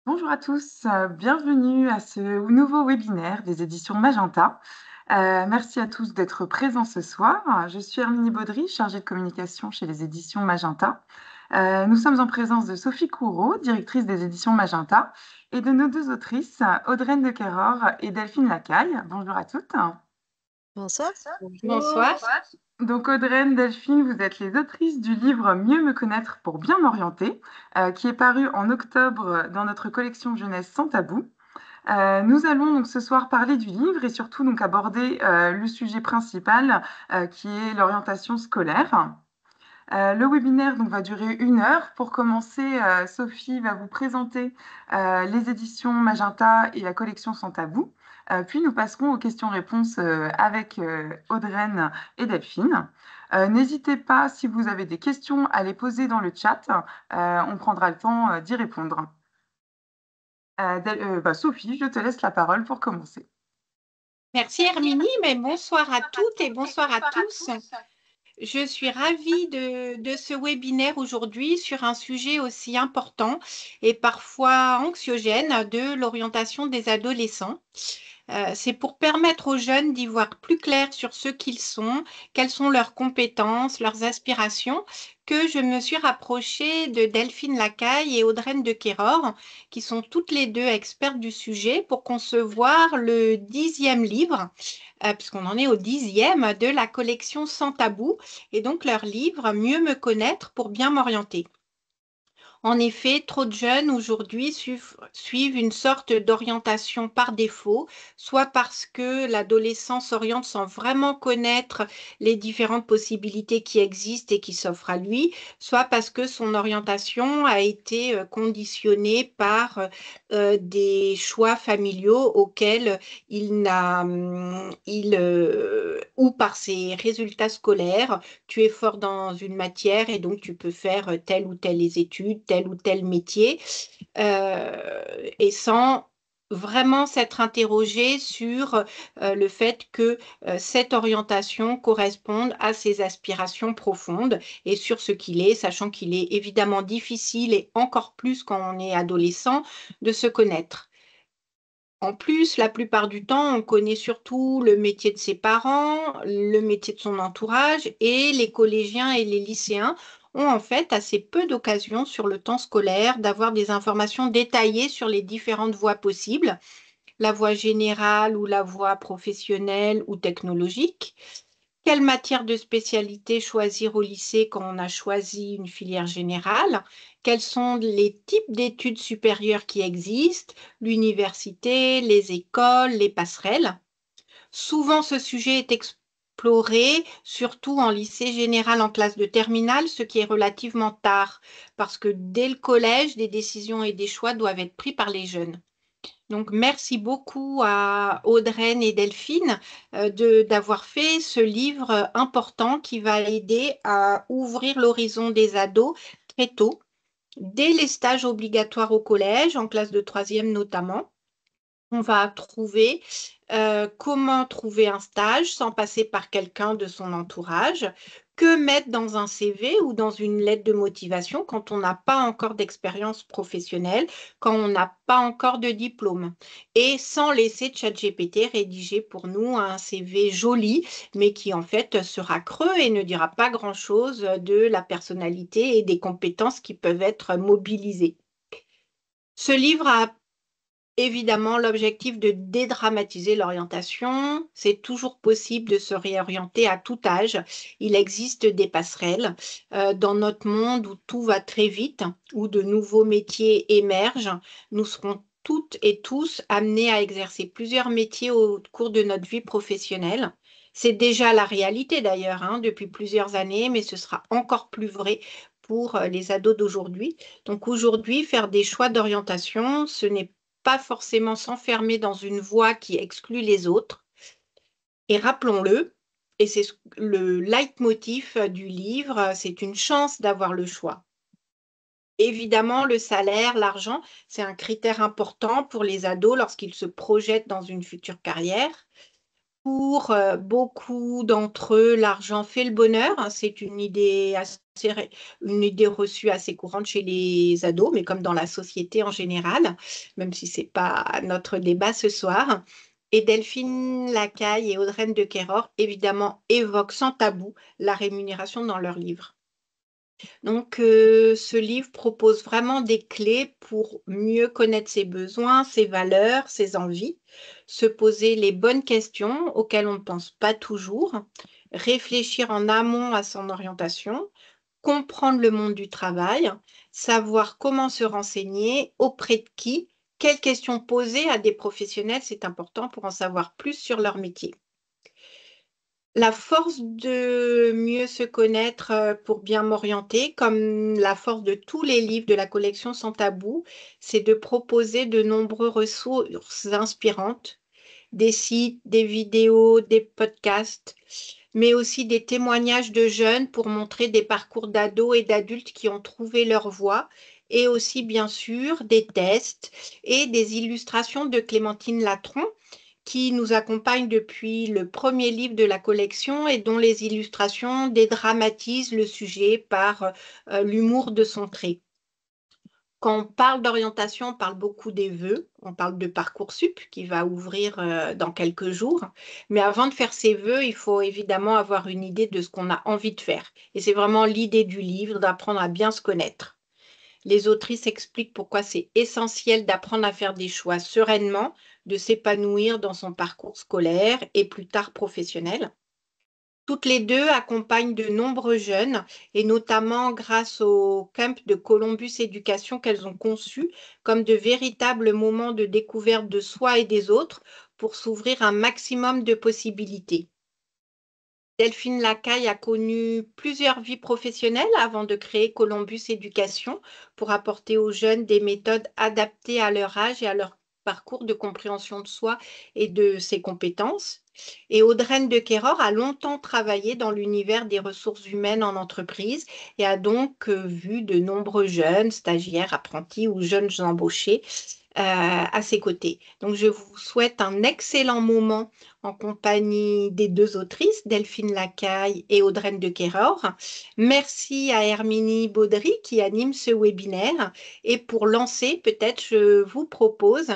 Bonjour à tous, bienvenue à ce nouveau webinaire des éditions Magenta. Merci à tous d'être présents ce soir. Je suis Herminie Baudry, chargée de communication chez les éditions Magenta. Nous sommes en présence de Sophie Couraud, directrice des éditions Magenta, et de nos deux autrices, Audreyne de Keror et Delphine Lacaille. Bonjour à toutes. Bonsoir. Bonsoir. Donc Audreyne, Delphine, vous êtes les autrices du livre Mieux me connaître pour bien m'orienter, qui est paru en octobre dans notre collection jeunesse Sans Tabou. Nous allons donc ce soir parler du livre et surtout donc aborder le sujet principal qui est l'orientation scolaire. Le webinaire donc, va durer 1 heure. Pour commencer, Sophie va vous présenter les éditions Magenta et la collection Sans Tabou. Puis nous passerons aux questions-réponses avec Audreyne et Delphine. N'hésitez pas, si vous avez des questions, à les poser dans le chat. On prendra le temps d'y répondre. Sophie, je te laisse la parole pour commencer. Merci Herminie, mais bonsoir à toutes et bonsoir à tous. Je suis ravie de ce webinaire aujourd'hui sur un sujet aussi important et parfois anxiogène de l'orientation des adolescents. C'est pour permettre aux jeunes d'y voir plus clair sur ce qu'ils sont, quelles sont leurs compétences, leurs aspirations, que je me suis rapprochée de Delphine Lacaille et Audreyne de Keror, qui sont toutes les deux expertes du sujet, pour concevoir le 10e livre, puisqu'on en est au 10e, de la collection Sans Tabou, et donc leur livre Mieux me connaître pour bien m'orienter. En effet, trop de jeunes aujourd'hui suivent une sorte d'orientation par défaut, soit parce que l'adolescent s'oriente sans vraiment connaître les différentes possibilités qui existent et qui s'offrent à lui, soit parce que son orientation a été conditionnée par des choix familiaux auxquels ou par ses résultats scolaires. Tu es fort dans une matière et donc tu peux faire telle ou telle étude, tel ou tel métier, et sans vraiment s'être interrogé sur le fait que cette orientation corresponde à ses aspirations profondes et sur ce qu'il est, sachant qu'il est évidemment difficile et encore plus quand on est adolescent de se connaître. En plus, la plupart du temps, on connaît surtout le métier de ses parents, le métier de son entourage, et les collégiens et les lycéens ont en fait assez peu d'occasions sur le temps scolaire d'avoir des informations détaillées sur les différentes voies possibles, la voie générale ou la voie professionnelle ou technologique. Quelle matière de spécialité choisir au lycée quand on a choisi une filière générale? Quels sont les types d'études supérieures qui existent? L'université, les écoles, les passerelles. Souvent, ce sujet est exploré, surtout en lycée général en classe de terminale, ce qui est relativement tard, parce que dès le collège, des décisions et des choix doivent être pris par les jeunes. Donc, merci beaucoup à Audreyne et Delphine d'avoir fait ce livre important qui va aider à ouvrir l'horizon des ados très tôt, dès les stages obligatoires au collège, en classe de troisième notamment. On va trouver comment trouver un stage sans passer par quelqu'un de son entourage, que mettre dans un CV ou dans une lettre de motivation quand on n'a pas encore d'expérience professionnelle, quand on n'a pas encore de diplôme. Et sans laisser ChatGPT rédiger pour nous un CV joli, mais qui en fait sera creux et ne dira pas grand-chose de la personnalité et des compétences qui peuvent être mobilisées. Ce livre a évidemment l'objectif de dédramatiser l'orientation. C'est toujours possible de se réorienter à tout âge. Il existe des passerelles dans notre monde où tout va très vite, où de nouveaux métiers émergent. Nous serons toutes et tous amenés à exercer plusieurs métiers au cours de notre vie professionnelle. C'est déjà la réalité d'ailleurs, hein, depuis plusieurs années, mais ce sera encore plus vrai pour les ados d'aujourd'hui. Donc aujourd'hui, faire des choix d'orientation, ce n'est pas forcément s'enfermer dans une voie qui exclut les autres. Et rappelons-le, et c'est le leitmotiv du livre, c'est une chance d'avoir le choix. Évidemment, le salaire, l'argent, c'est un critère important pour les ados lorsqu'ils se projettent dans une future carrière. Pour beaucoup d'entre eux, l'argent fait le bonheur, hein. C'est une idée reçue assez courante chez les ados, mais comme dans la société en général, même si c'est pas notre débat ce soir. Et Delphine Lacaille et Audreyne de Keror, évidemment, évoquent sans tabou la rémunération dans leurs livres. Donc, ce livre propose vraiment des clés pour mieux connaître ses besoins, ses valeurs, ses envies, se poser les bonnes questions auxquelles on ne pense pas toujours, réfléchir en amont à son orientation, comprendre le monde du travail, savoir comment se renseigner, auprès de qui, quelles questions poser à des professionnels, c'est important pour en savoir plus sur leur métier. La force de mieux se connaître pour bien m'orienter, comme la force de tous les livres de la collection Sans Tabou, c'est de proposer de nombreuses ressources inspirantes, des sites, des vidéos, des podcasts, mais aussi des témoignages de jeunes pour montrer des parcours d'ados et d'adultes qui ont trouvé leur voie, et aussi bien sûr des tests et des illustrations de Clémentine Latron qui nous accompagne depuis le premier livre de la collection et dont les illustrations dédramatisent le sujet par l'humour de son trait. Quand on parle d'orientation, on parle beaucoup des vœux, on parle de Parcoursup qui va ouvrir dans quelques jours. Mais avant de faire ses vœux, il faut évidemment avoir une idée de ce qu'on a envie de faire. Et c'est vraiment l'idée du livre, d'apprendre à bien se connaître. Les autrices expliquent pourquoi c'est essentiel d'apprendre à faire des choix sereinement, de s'épanouir dans son parcours scolaire et plus tard professionnel. Toutes les deux accompagnent de nombreux jeunes et notamment grâce au camp de Columbus Éducation qu'elles ont conçu comme de véritables moments de découverte de soi et des autres pour s'ouvrir un maximum de possibilités. Delphine Lacaille a connu plusieurs vies professionnelles avant de créer Columbus Éducation pour apporter aux jeunes des méthodes adaptées à leur âge et à leur parcours de compréhension de soi et de ses compétences. Et Audreyne de Keror a longtemps travaillé dans l'univers des ressources humaines en entreprise et a donc vu de nombreux jeunes, stagiaires, apprentis ou jeunes embauchés à ses côtés. Donc, je vous souhaite un excellent moment en compagnie des deux autrices, Delphine Lacaille et Audreyne de Keror. Merci à Herminie Baudry qui anime ce webinaire. Et pour lancer, peut-être, je vous propose,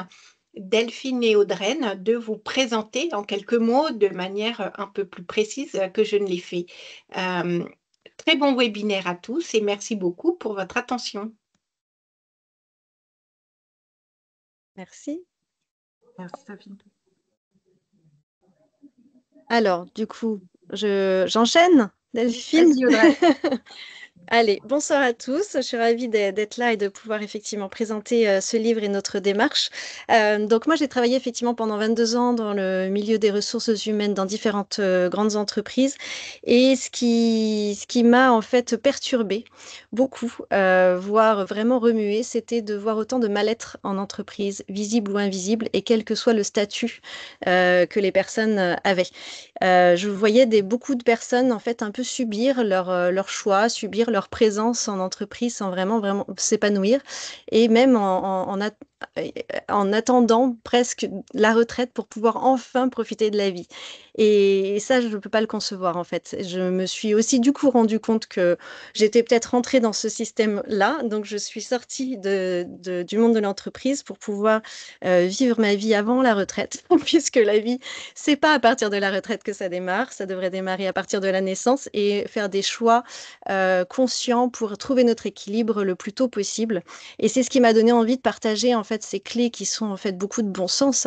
Delphine et Audreyne, de vous présenter en quelques mots de manière un peu plus précise que je ne l'ai fait. Euh, Très bon webinaire à tous et merci beaucoup pour votre attention. Merci. Merci Sophie. Alors, du coup, j'enchaîne, Delphine. Vas-y Audrey. Allez, bonsoir à tous. Je suis ravie d'être là et de pouvoir effectivement présenter ce livre et notre démarche. Donc moi, j'ai travaillé effectivement pendant 22 ans dans le milieu des ressources humaines dans différentes grandes entreprises. Et ce qui m'a en fait perturbée beaucoup, voire vraiment remuée, c'était de voir autant de mal-être en entreprise, visible ou invisible, et quel que soit le statut que les personnes avaient. Je voyais beaucoup de personnes en fait un peu subir leur choix, subir leur présence en entreprise sans vraiment s'épanouir et même en attendant presque la retraite pour pouvoir enfin profiter de la vie. Et ça, je ne peux pas le concevoir en fait. Je me suis aussi du coup rendu compte que j'étais peut-être rentrée dans ce système-là, donc je suis sortie du monde de l'entreprise pour pouvoir vivre ma vie avant la retraite, puisque la vie, c'est pas à partir de la retraite que ça démarre, ça devrait démarrer à partir de la naissance et faire des choix conscients pour trouver notre équilibre le plus tôt possible. Et c'est ce qui m'a donné envie de partager en fait ces clés qui sont en fait beaucoup de bon sens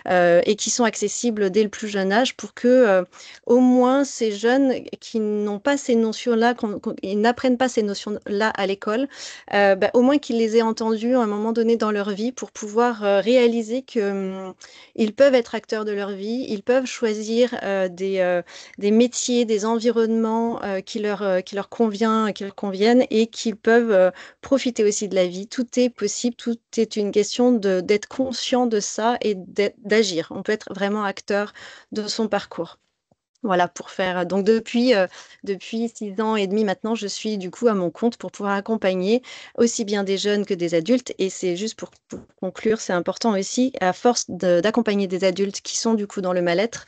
et qui sont accessibles dès le plus jeune âge pour que au moins ces jeunes qui n'ont pas ces notions-là, ils n'apprennent pas ces notions-là à l'école, au moins qu'ils les aient entendues à un moment donné dans leur vie pour pouvoir réaliser que ils peuvent être acteurs de leur vie, ils peuvent choisir des métiers, des environnements qui leur conviennent et qu'ils peuvent profiter aussi de la vie. Tout est possible, tout est une question d'être conscient de ça et d'agir. On peut être vraiment acteur de son parcours. Voilà, pour faire. Donc, depuis 6 ans et demi maintenant, je suis du coup à mon compte pour pouvoir accompagner aussi bien des jeunes que des adultes. Et c'est juste pour conclure, c'est important aussi, à force d'accompagner des adultes qui sont du coup dans le mal-être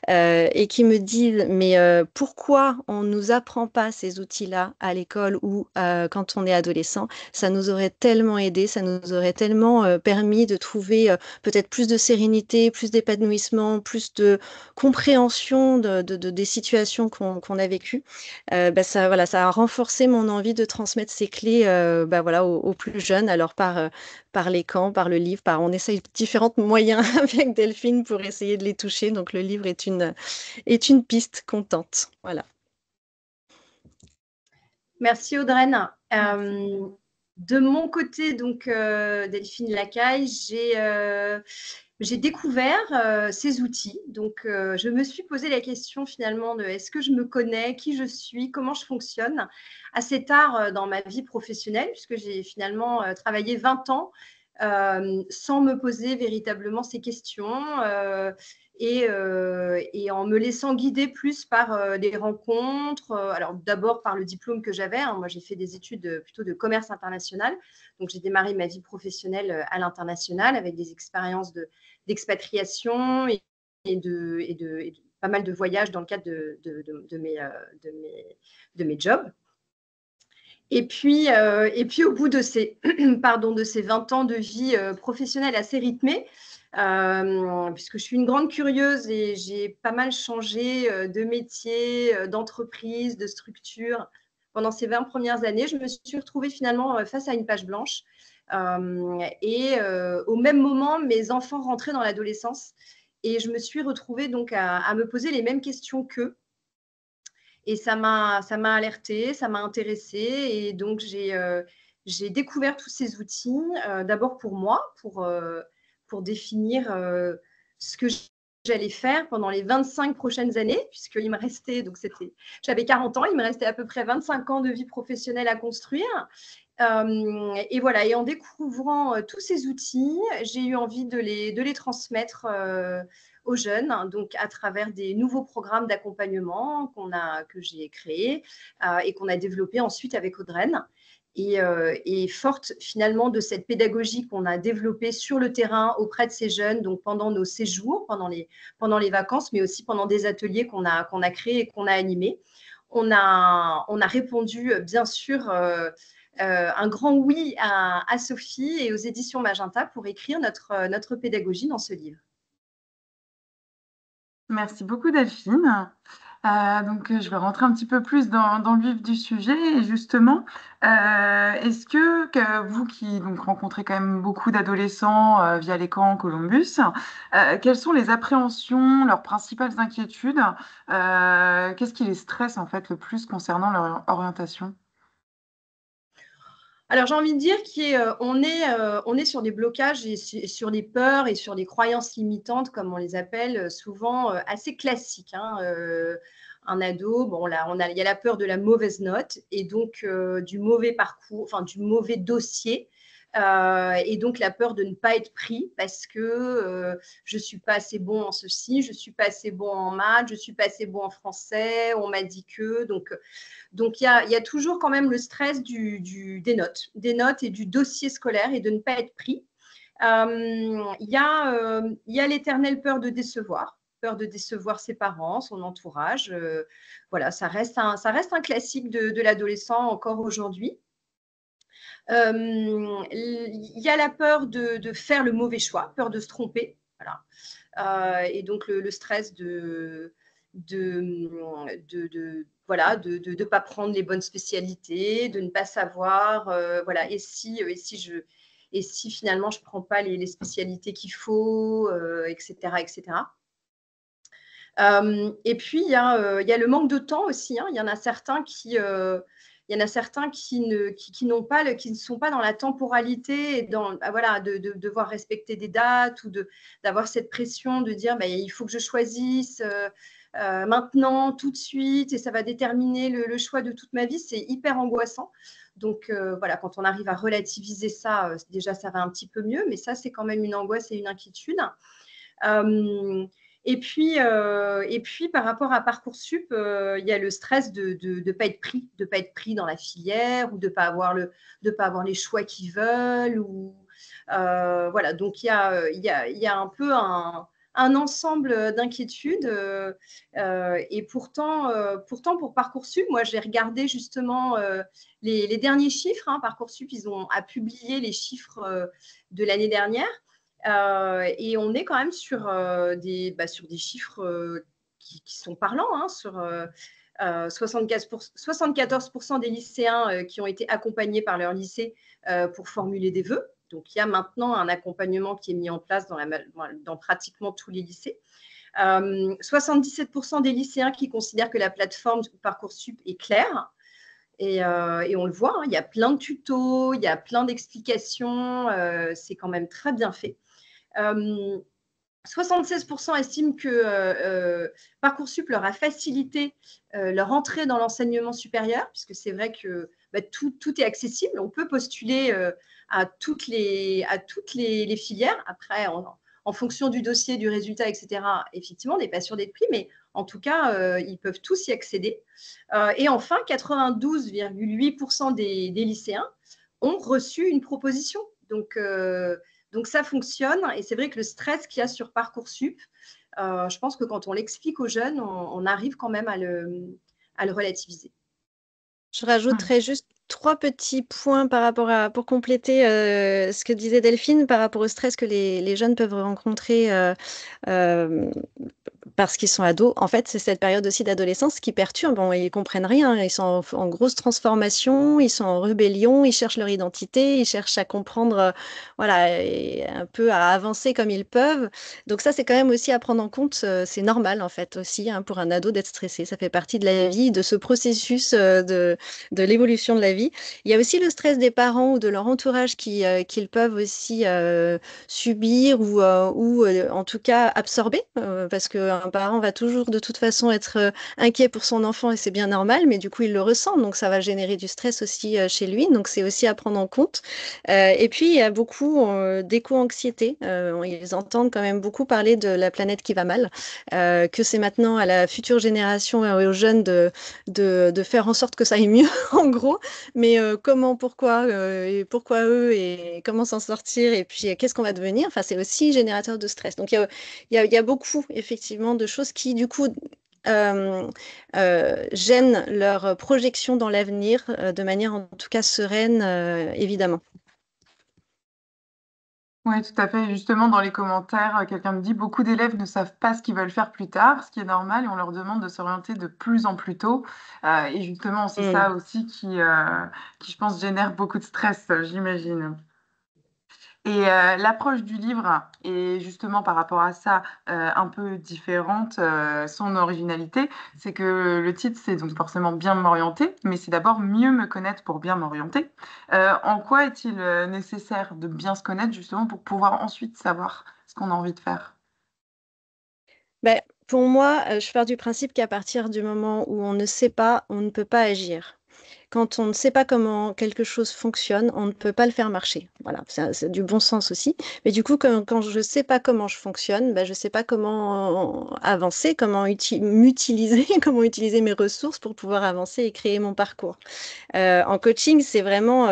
et qui me disent, mais pourquoi on ne nous apprend pas ces outils-là à l'école ou quand on est adolescent? Ça nous aurait tellement aidé, ça nous aurait tellement permis de trouver peut-être plus de sérénité, plus d'épanouissement, plus de compréhension des situations qu'on a vécues. Bah, ça, voilà, ça a renforcé mon envie de transmettre ces clés bah, voilà, aux plus jeunes, alors par les camps, par le livre, on essaye différents moyens avec Delphine pour essayer de les toucher. Donc le livre est une piste contente. Voilà. Merci Audreyne. Merci. De mon côté, donc Delphine Lacaille, j'ai découvert ces outils. Donc, je me suis posé la question finalement de est-ce que je me connais, qui je suis, comment je fonctionne assez tard dans ma vie professionnelle, puisque j'ai finalement travaillé 20 ans sans me poser véritablement ces questions et en me laissant guider plus par des rencontres. Alors, d'abord par le diplôme que j'avais. Hein. Moi, j'ai fait des études plutôt de commerce international. Donc, j'ai démarré ma vie professionnelle à l'international avec des expériences d'expatriation et de pas mal de voyages dans le cadre de mes jobs. Et puis, au bout de ces, de ces 20 ans de vie professionnelle assez rythmée, puisque je suis une grande curieuse et j'ai pas mal changé de métier, d'entreprise, de structure pendant ces 20 premières années, je me suis retrouvée finalement face à une page blanche. Au même moment, mes enfants rentraient dans l'adolescence et je me suis retrouvée donc à me poser les mêmes questions qu'eux. Et ça m'a alertée, ça m'a intéressée. Et donc, j'ai découvert tous ces outils, d'abord pour moi, pour définir ce que j'allais faire pendant les 25 prochaines années, puisqu'il me restait, donc j'avais 40 ans, il me restait à peu près 25 ans de vie professionnelle à construire. Et voilà, et en découvrant tous ces outils, j'ai eu envie de les transmettre aux jeunes, hein, donc à travers des nouveaux programmes d'accompagnement que j'ai créés et qu'on a développés ensuite avec Audreyne. Et forte finalement de cette pédagogie qu'on a développée sur le terrain auprès de ces jeunes, donc pendant nos séjours, pendant les vacances, mais aussi pendant des ateliers qu'on a créés et qu'on a animés. On a répondu, bien sûr, un grand oui à Sophie et aux éditions Magenta pour écrire notre pédagogie dans ce livre. Merci beaucoup Delphine. Donc, je vais rentrer un petit peu plus dans le vif du sujet. Et justement, est-ce que vous qui donc, rencontrez quand même beaucoup d'adolescents via les camps Columbus, quelles sont les appréhensions, leurs principales inquiétudes? Qu'est-ce qui les stresse en fait le plus concernant leur orientation? Alors, j'ai envie de dire qu'on est sur des blocages et sur des peurs et sur des croyances limitantes, comme on les appelle souvent, assez classiques. Hein. Un ado, bon, là, il y a la peur de la mauvaise note et donc du mauvais parcours, enfin du mauvais dossier. Et donc la peur de ne pas être pris parce que je ne suis pas assez bon en ceci, je ne suis pas assez bon en maths, je ne suis pas assez bon en français, on m'a dit que. Donc il y a toujours quand même le stress des notes et du dossier scolaire et de ne pas être pris. Il y a l'éternelle peur de décevoir ses parents, son entourage. Voilà, ça reste un classique de l'adolescent encore aujourd'hui. Il y a la peur de faire le mauvais choix, peur de se tromper. Voilà. Et donc le stress de voilà, de pas prendre les bonnes spécialités, de ne pas savoir, voilà, et si finalement je prends pas les spécialités qu'il faut, etc., etc. Et puis il y a le manque de temps aussi. Hein. Il y en a certains qui ne sont pas dans la temporalité et voilà, de devoir respecter des dates ou d'avoir cette pression de dire il faut que je choisisse maintenant, tout de suite, et ça va déterminer le choix de toute ma vie. C'est hyper angoissant. Donc voilà, quand on arrive à relativiser ça, déjà ça va un petit peu mieux, mais ça c'est quand même une angoisse et une inquiétude. Et puis, par rapport à Parcoursup, il y a le stress de ne pas être pris dans la filière ou de ne pas avoir les choix qu'ils veulent. Voilà, donc il y a un peu un ensemble d'inquiétudes. Et pourtant, pour Parcoursup, moi, j'ai regardé justement les derniers chiffres. Parcoursup, ils ont publié les chiffres de l'année dernière. Et on est quand même sur des chiffres qui sont parlants, sur 74% des lycéens qui ont été accompagnés par leur lycée pour formuler des vœux. Donc, il y a maintenant un accompagnement qui est mis en place dans pratiquement tous les lycées. 77% des lycéens qui considèrent que la plateforme Parcoursup est claire. Et on le voit, il y a plein de tutos, il y a plein d'explications. C'est quand même très bien fait. 76% estiment que Parcoursup leur a facilité leur entrée dans l'enseignement supérieur, puisque c'est vrai que tout est accessible. On peut postuler à toutes les filières. Après, en fonction du dossier, du résultat, etc., effectivement, on n'est pas sûr d'être pris, mais en tout cas, ils peuvent tous y accéder. Et enfin, 92,8% des lycéens ont reçu une proposition. Donc, ça fonctionne. Et c'est vrai que le stress qu'il y a sur Parcoursup, je pense que quand on l'explique aux jeunes, on arrive quand même à le relativiser. Je rajouterais juste 3 petits points pour compléter ce que disait Delphine par rapport au stress que les jeunes peuvent rencontrer parce qu'ils sont ados. En fait, c'est cette période aussi d'adolescence qui perturbe. Bon, ils comprennent rien. Ils sont en grosse transformation, ils sont en rébellion, ils cherchent leur identité, ils cherchent à comprendre, voilà, et un peu à avancer comme ils peuvent. Donc ça, c'est quand même aussi à prendre en compte. C'est normal, en fait, aussi, pour un ado d'être stressé. Ça fait partie de la vie, de ce processus de l'évolution de la vie. Il y a aussi le stress des parents ou de leur entourage qu'ils peuvent aussi subir ou en tout cas absorber, parce qu'un parent va toujours de toute façon être inquiet pour son enfant et c'est bien normal, mais du coup il le ressent, donc ça va générer du stress aussi chez lui, donc c'est aussi à prendre en compte. Et puis il y a beaucoup d'éco-anxiété, ils entendent quand même beaucoup parler de la planète qui va mal, que c'est maintenant à la future génération et aux jeunes de faire en sorte que ça aille mieux en gros, mais comment, pourquoi, et pourquoi eux, et comment s'en sortir, et puis qu'est-ce qu'on va devenir, enfin, c'est aussi générateur de stress. Donc, il y a beaucoup, effectivement, de choses qui, du coup, gênent leur projection dans l'avenir de manière, en tout cas, sereine, évidemment. Oui, tout à fait. Justement, dans les commentaires, quelqu'un me dit beaucoup d'élèves ne savent pas ce qu'ils veulent faire plus tard, ce qui est normal, et on leur demande de s'orienter de plus en plus tôt. Et justement, c'est ça aussi qui, je pense, génère beaucoup de stress, j'imagine. Et l'approche du livre est justement par rapport à ça un peu différente. Son originalité, c'est que le titre, c'est donc forcément bien m'orienter, mais c'est d'abord mieux me connaître pour bien m'orienter. En quoi est-il nécessaire de bien se connaître justement pour pouvoir ensuite savoir ce qu'on a envie de faire? Ben, pour moi, je pars du principe qu'à partir du moment où on ne sait pas, on ne peut pas agir. Quand on ne sait pas comment quelque chose fonctionne, on ne peut pas le faire marcher. Voilà, c'est du bon sens aussi. Mais du coup, quand je ne sais pas comment je fonctionne, ben, je ne sais pas comment avancer, m'utiliser, comment utiliser mes ressources pour pouvoir avancer et créer mon parcours. En coaching, c'est vraiment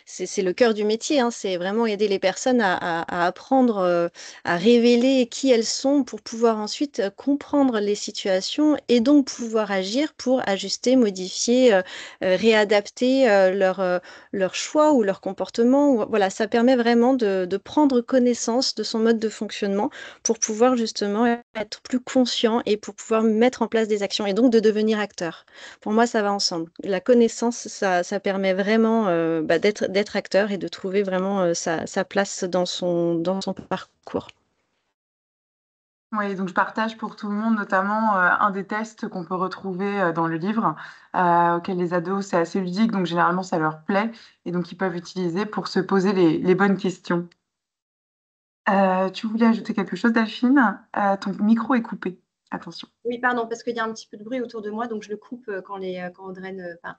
c'est le cœur du métier. C'est vraiment aider les personnes à apprendre, à révéler qui elles sont pour pouvoir ensuite comprendre les situations et donc pouvoir agir pour ajuster, modifier, réadapter leur choix ou leur comportement. Voilà, ça permet vraiment de prendre connaissance de son mode de fonctionnement pour pouvoir justement être plus conscient et pour pouvoir mettre en place des actions et donc de devenir acteur. Pour moi, ça va ensemble. La connaissance, ça permet vraiment d'être acteur et de trouver vraiment sa place dans son parcours. Oui, donc je partage pour tout le monde, notamment un des tests qu'on peut retrouver dans le livre, auquel les ados, c'est assez ludique, donc généralement ça leur plaît, et donc ils peuvent utiliser pour se poser les bonnes questions. Tu voulais ajouter quelque chose, Delphine? Ton micro est coupé. Attention. Oui, pardon, parce qu'il y a un petit peu de bruit autour de moi, donc je le coupe quand Audreyne parle.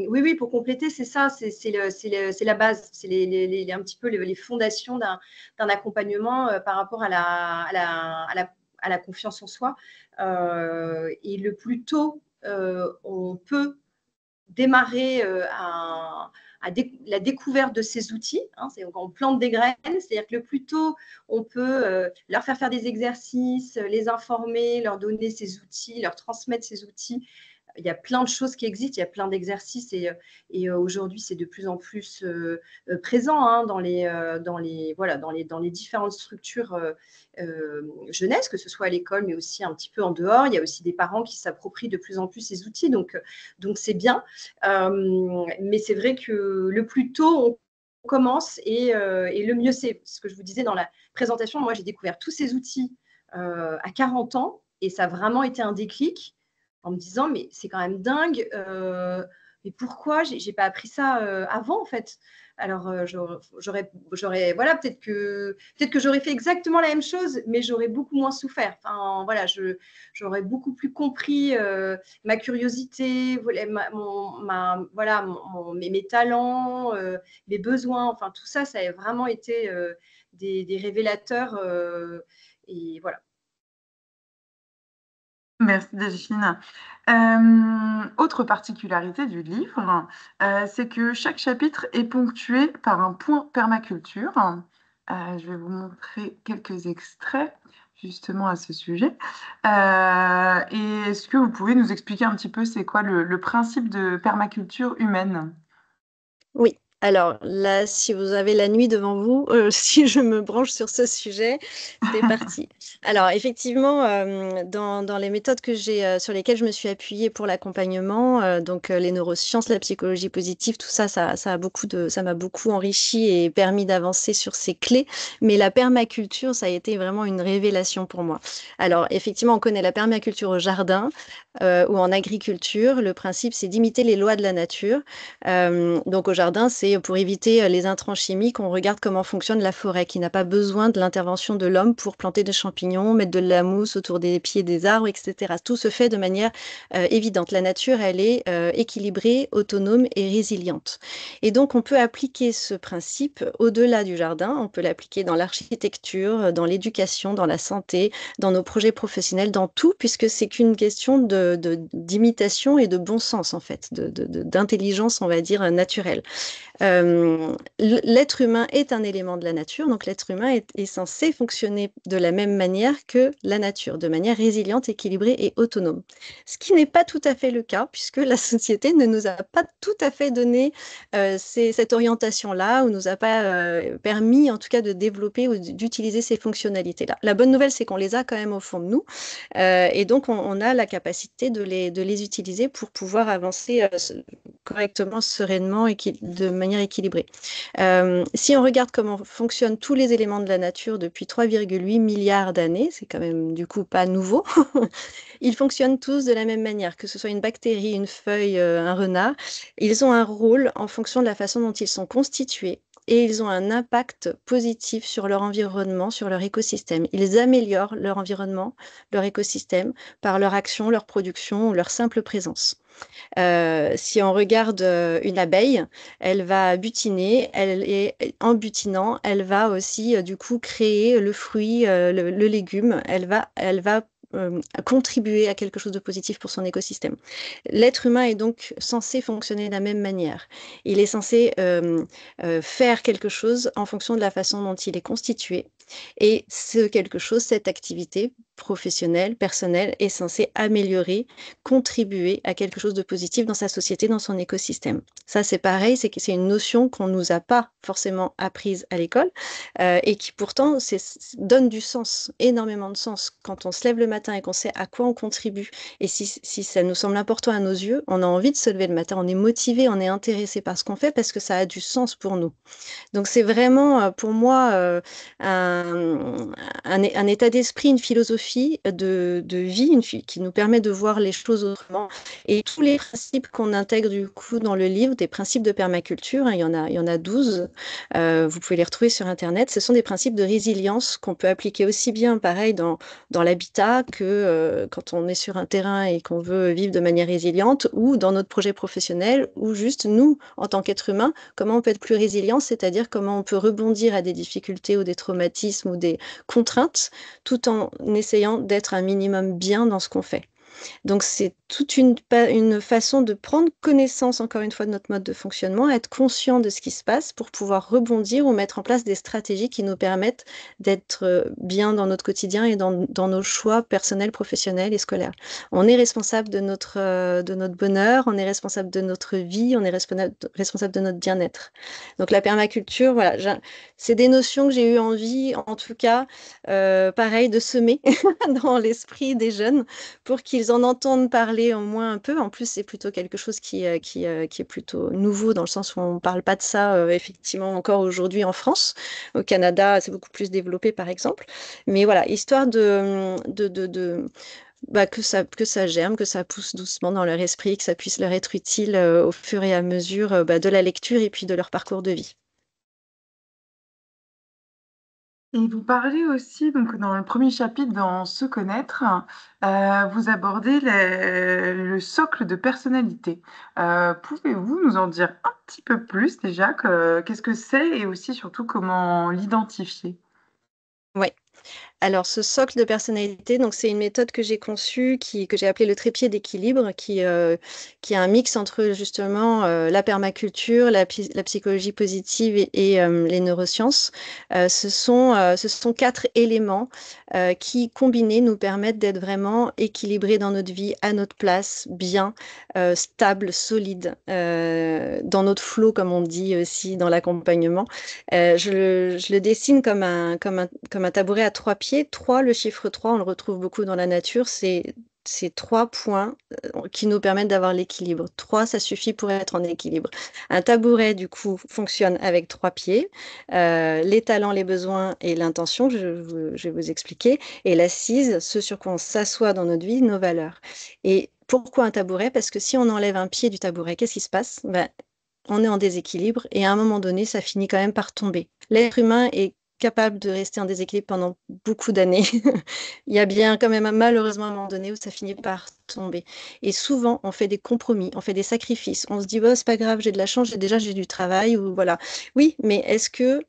Oui, pour compléter, c'est ça, c'est la base, c'est un petit peu les fondations d'un accompagnement par rapport à à la confiance en soi. Et le plus tôt on peut démarrer la découverte de ces outils. C'est quand on plante des graines, c'est-à-dire que le plus tôt on peut leur faire des exercices, les informer, leur donner ces outils, leur transmettre ces outils. Il y a plein de choses qui existent, il y a plein d'exercices et aujourd'hui c'est de plus en plus présent dans les différentes structures jeunesse, que ce soit à l'école mais aussi un petit peu en dehors. Il y a aussi des parents qui s'approprient de plus en plus ces outils, donc c'est bien. Mais c'est vrai que le plus tôt on commence et le mieux c'est. Ce que je vous disais dans la présentation, moi j'ai découvert tous ces outils à 40 ans et ça a vraiment été un déclic en me disant mais c'est quand même dingue, mais pourquoi j'ai pas appris ça avant en fait. Alors j'aurais voilà, peut-être que j'aurais fait exactement la même chose, mais j'aurais beaucoup moins souffert. Enfin voilà, j'aurais beaucoup plus compris ma curiosité, mes talents, mes besoins. Enfin tout ça, ça a vraiment été des révélateurs et voilà. Merci Delphine. Autre particularité du livre, c'est que chaque chapitre est ponctué par un point permaculture. Je vais vous montrer quelques extraits justement à ce sujet. Et est-ce que vous pouvez nous expliquer un petit peu c'est quoi le principe de permaculture humaine? Oui, alors là, si vous avez la nuit devant vous, si je me branche sur ce sujet, c'est parti. Alors effectivement, dans les méthodes sur lesquelles je me suis appuyée pour l'accompagnement, donc les neurosciences, la psychologie positive, tout ça, ça m'a beaucoup enrichi et permis d'avancer sur ces clés. Mais la permaculture, ça a été vraiment une révélation pour moi. Alors effectivement, on connaît la permaculture au jardin ou en agriculture. Le principe, c'est d'imiter les lois de la nature. Donc au jardin, c'est pour éviter les intrants chimiques, on regarde comment fonctionne la forêt, qui n'a pas besoin de l'intervention de l'homme pour planter des champignons, mettre de la mousse autour des pieds des arbres, etc. Tout se fait de manière évidente. La nature, elle est équilibrée, autonome et résiliente. Et donc on peut appliquer ce principe au-delà du jardin, on peut l'appliquer dans l'architecture, dans l'éducation, dans la santé, dans nos projets professionnels, dans tout, puisque c'est qu'une question d'imitation et de bon sens, en fait, d'intelligence, on va dire, naturelle. L'être humain est un élément de la nature, donc l'être humain est censé fonctionner de la même manière que la nature, de manière résiliente, équilibrée et autonome. Ce qui n'est pas tout à fait le cas, puisque la société ne nous a pas tout à fait donné cette orientation-là, ou nous a pas permis, en tout cas, de développer ou d'utiliser ces fonctionnalités-là. La bonne nouvelle, c'est qu'on les a quand même au fond de nous, et donc on a la capacité de les utiliser pour pouvoir avancer correctement, sereinement et de manière équilibrée. Si on regarde comment fonctionnent tous les éléments de la nature depuis 3,8 milliards d'années, c'est quand même du coup pas nouveau, ils fonctionnent tous de la même manière, que ce soit une bactérie, une feuille, un renard. Ils ont un rôle en fonction de la façon dont ils sont constitués et ils ont un impact positif sur leur environnement, sur leur écosystème. Ils améliorent leur environnement, leur écosystème, par leur action, leur production ou leur simple présence. Si on regarde une abeille, elle va butiner, en butinant, elle va aussi du coup créer le fruit, le légume, elle va contribuer à quelque chose de positif pour son écosystème. L'être humain est donc censé fonctionner de la même manière. Il est censé faire quelque chose en fonction de la façon dont il est constitué. Et ce quelque chose, cette activité professionnelle, personnelle, est censée améliorer, contribuer à quelque chose de positif dans sa société, dans son écosystème. Ça, c'est pareil, c'est une notion qu'on ne nous a pas forcément apprise à l'école et qui pourtant donne du sens, énormément de sens. Quand on se lève le matin et qu'on sait à quoi on contribue, et si ça nous semble important à nos yeux, on a envie de se lever le matin, on est motivé, on est intéressé par ce qu'on fait parce que ça a du sens pour nous. Donc c'est vraiment pour moi un état d'esprit, une philosophie de vie qui nous permet de voir les choses autrement. Et tous les principes qu'on intègre du coup dans le livre, des principes de permaculture, il y en a 12, vous pouvez les retrouver sur Internet, ce sont des principes de résilience qu'on peut appliquer aussi bien pareil dans l'habitat que quand on est sur un terrain et qu'on veut vivre de manière résiliente, ou dans notre projet professionnel, ou juste nous, en tant qu'être humain, comment on peut être plus résilient, c'est-à-dire comment on peut rebondir à des difficultés ou des traumatismes ou des contraintes, tout en essayant essayant d'être un minimum bien dans ce qu'on fait. Donc, c'est toute une façon de prendre connaissance, encore une fois, de notre mode de fonctionnement, être conscient de ce qui se passe pour pouvoir rebondir ou mettre en place des stratégies qui nous permettent d'être bien dans notre quotidien et dans nos choix personnels, professionnels et scolaires. On est responsable de notre bonheur, on est responsable de notre vie, on est responsable de notre bien-être. Donc, la permaculture, voilà, c'est des notions que j'ai eu envie, en tout cas, pareil, de semer dans l'esprit des jeunes pour qu'ils en entendent parler au moins un peu. En plus, c'est plutôt quelque chose qui est plutôt nouveau dans le sens où on ne parle pas de ça effectivement encore aujourd'hui en France. Au Canada, c'est beaucoup plus développé par exemple. Mais voilà, histoire bah, que ça germe, que ça pousse doucement dans leur esprit, que ça puisse leur être utile au fur et à mesure bah, de la lecture et puis de leur parcours de vie. Et vous parlez aussi, donc dans le premier chapitre, dans Se connaître, vous abordez le socle de personnalité. Pouvez-vous nous en dire un petit peu plus déjà, qu'est-ce que c'est et aussi surtout comment l'identifier? Ouais. Alors, ce socle de personnalité, donc c'est une méthode que j'ai conçue, que j'ai appelée le trépied d'équilibre, qui est un mix entre justement la permaculture, la psychologie positive et les neurosciences. Ce sont 4 éléments qui, combinés, nous permettent d'être vraiment équilibrés dans notre vie, à notre place, bien, stable, solide, dans notre flow, comme on dit aussi dans l'accompagnement. Je le dessine comme un tabouret à 3 pieds. 3, le chiffre 3, on le retrouve beaucoup dans la nature. C'est 3 points qui nous permettent d'avoir l'équilibre. 3, ça suffit pour être en équilibre. Un tabouret, du coup, fonctionne avec 3 pieds. Les talents, les besoins et l'intention, je vais vous expliquer. Et l'assise, ce sur quoi on s'assoit dans notre vie, nos valeurs. Et pourquoi un tabouret? Parce que si on enlève un pied du tabouret, qu'est-ce qui se passe? Ben, on est en déséquilibre et à un moment donné, ça finit quand même par tomber. L'être humain est capable de rester en déséquilibre pendant beaucoup d'années. Il y a bien quand même malheureusement un moment donné où ça finit par tomber. Et souvent, on fait des compromis, on fait des sacrifices. On se dit, oh, c'est pas grave, j'ai de la chance, j'ai du travail, ou voilà. Oui, mais est-ce que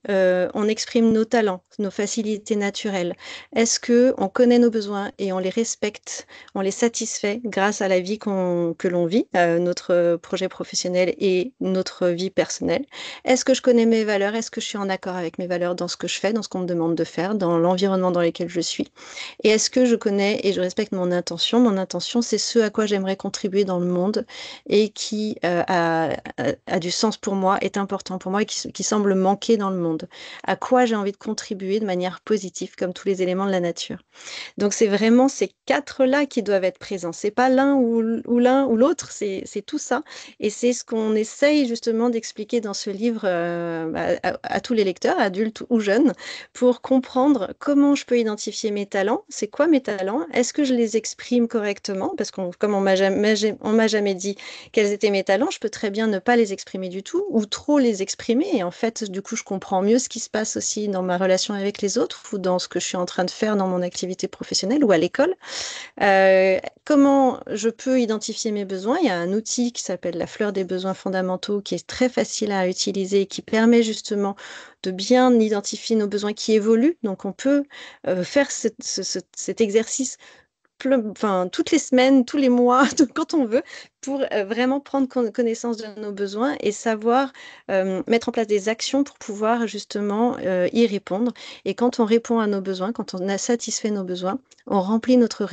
on exprime nos talents, nos facilités naturelles? Est-ce que on connaît nos besoins et on les respecte, on les satisfait grâce à la vie que l'on vit, notre projet professionnel et notre vie personnelle? Est-ce que je connais mes valeurs? Est-ce que je suis en accord avec mes valeurs dans ce que je fais, dans ce qu'on me demande de faire, dans l'environnement dans lequel je suis? Et est-ce que je connais et je respecte mon intention? Mon intention, c'est ce à quoi j'aimerais contribuer dans le monde et qui a du sens pour moi, est important pour moi et qui semble manquer dans le monde. À quoi j'ai envie de contribuer de manière positive, comme tous les éléments de la nature. Donc, c'est vraiment ces 4-là qui doivent être présents. C'est pas l'un ou l'autre, c'est tout ça. Et c'est ce qu'on essaye justement d'expliquer dans ce livre à tous les lecteurs, adultes ou jeunes, pour comprendre comment je peux identifier mes talents. C'est quoi mes talents? Est-ce que je les exprime correctement? Parce que comme on m'a jamais dit quels étaient mes talents, je peux très bien ne pas les exprimer du tout ou trop les exprimer. Et en fait, du coup, je comprends mieux ce qui se passe aussi dans ma relation avec les autres ou dans ce que je suis en train de faire dans mon activité professionnelle ou à l'école. Comment je peux identifier mes besoins? Il y a un outil qui s'appelle la fleur des besoins fondamentaux qui est très facile à utiliser et qui permet justement de bien identifier nos besoins qui évoluent. Donc, on peut faire cet exercice toutes les semaines, tous les mois, quand on veut, pour vraiment prendre connaissance de nos besoins et savoir mettre en place des actions pour pouvoir justement y répondre. Et quand on répond à nos besoins, quand on a satisfait nos besoins, on remplit notre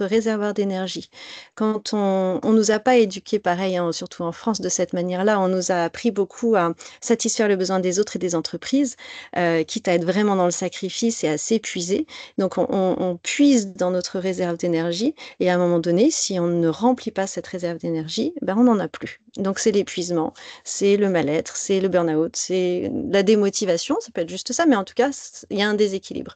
réservoir d'énergie. Quand on nous a pas éduqués pareil, hein, surtout en France, de cette manière-là, on nous a appris beaucoup à satisfaire le besoin des autres et des entreprises, quitte à être vraiment dans le sacrifice et à s'épuiser. Donc, on puise dans notre réserve d'énergie et à un moment donné, si on ne remplit pas cette réserve d'énergie, ben, on n'en a plus. Donc, c'est l'épuisement, c'est le mal-être, c'est le burn-out, c'est la démotivation, ça peut être juste ça, mais en tout cas, il y a un déséquilibre.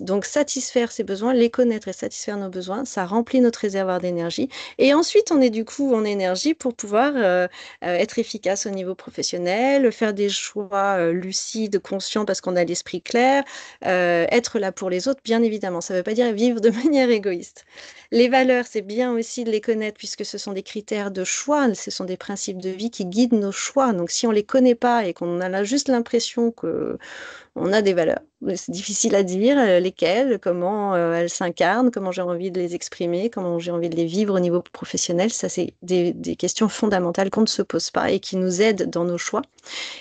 Donc, satisfaire ses besoins, les connaître et satisfaire nos besoins, ça remplit notre réservoir d'énergie. Et ensuite, on est du coup en énergie pour pouvoir être efficace au niveau professionnel, faire des choix lucides, conscients parce qu'on a l'esprit clair, être là pour les autres, bien évidemment. Ça ne veut pas dire vivre de manière égoïste. Les valeurs, c'est bien aussi de les connaître puisque ce sont des critères de choix, ce sont des principes de vie qui guident nos choix. Donc, si on ne les connaît pas et qu'on a juste l'impression que On a des valeurs. C'est difficile à dire lesquelles, comment elles s'incarnent, comment j'ai envie de les exprimer, comment j'ai envie de les vivre au niveau professionnel. Ça, c'est des questions fondamentales qu'on ne se pose pas et qui nous aident dans nos choix.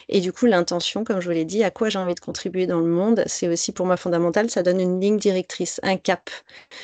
Et du coup, l'intention, comme je vous l'ai dit, à quoi j'ai envie de contribuer dans le monde, c'est aussi pour moi fondamental. Ça donne une ligne directrice, un cap.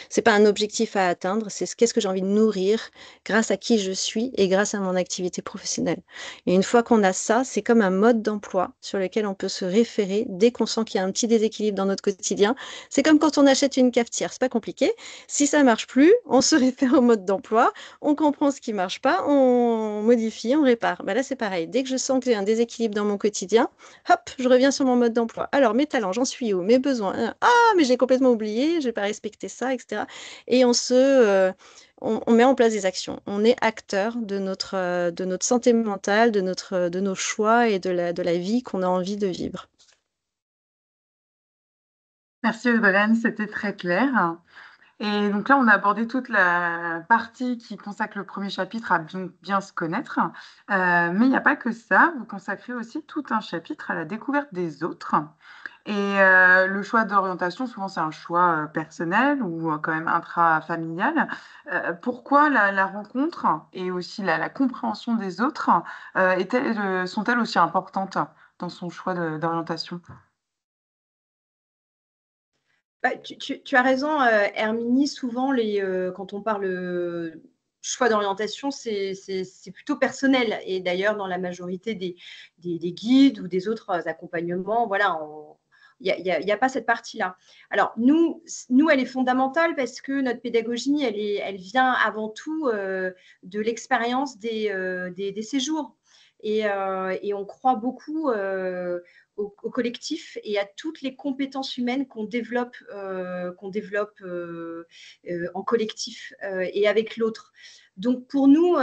C'est pas un objectif à atteindre, c'est qu'est-ce que j'ai envie de nourrir grâce à qui je suis et grâce à mon activité professionnelle. Et une fois qu'on a ça, c'est comme un mode d'emploi sur lequel on peut se référer dès qu'on sent qu'il y a un petit déséquilibre dans notre quotidien. C'est comme quand on achète une cafetière, c'est pas compliqué. Si ça marche plus, on se réfère au mode d'emploi, on comprend ce qui marche pas, on modifie, on répare. Ben là, c'est pareil. Dès que je sens que j'ai un déséquilibre dans mon quotidien, hop, je reviens sur mon mode d'emploi. Alors, mes talents, j'en suis où? Mes besoins? Ah, mais j'ai complètement oublié, j'ai pas respecté ça, etc. Et on met en place des actions. On est acteur de notre santé mentale, de nos choix et de la vie qu'on a envie de vivre. Merci Audreyne, c'était très clair. Et donc là, on a abordé toute la partie qui consacre le premier chapitre à bien se connaître. Mais il n'y a pas que ça, vous consacrez aussi tout un chapitre à la découverte des autres. Et le choix d'orientation, souvent c'est un choix personnel ou quand même intrafamilial. Pourquoi la rencontre et aussi la compréhension des autres sont-elles aussi importantes dans son choix d'orientation? Bah, tu as raison, Herminie. Souvent, quand on parle choix d'orientation, c'est plutôt personnel. Et d'ailleurs, dans la majorité des guides ou des autres accompagnements, voilà, il n'y a pas cette partie-là. Alors, nous, elle est fondamentale parce que notre pédagogie, elle vient avant tout de l'expérience des séjours. Et on croit beaucoup au collectif et à toutes les compétences humaines qu'on développe en collectif et avec l'autre. Donc pour nous,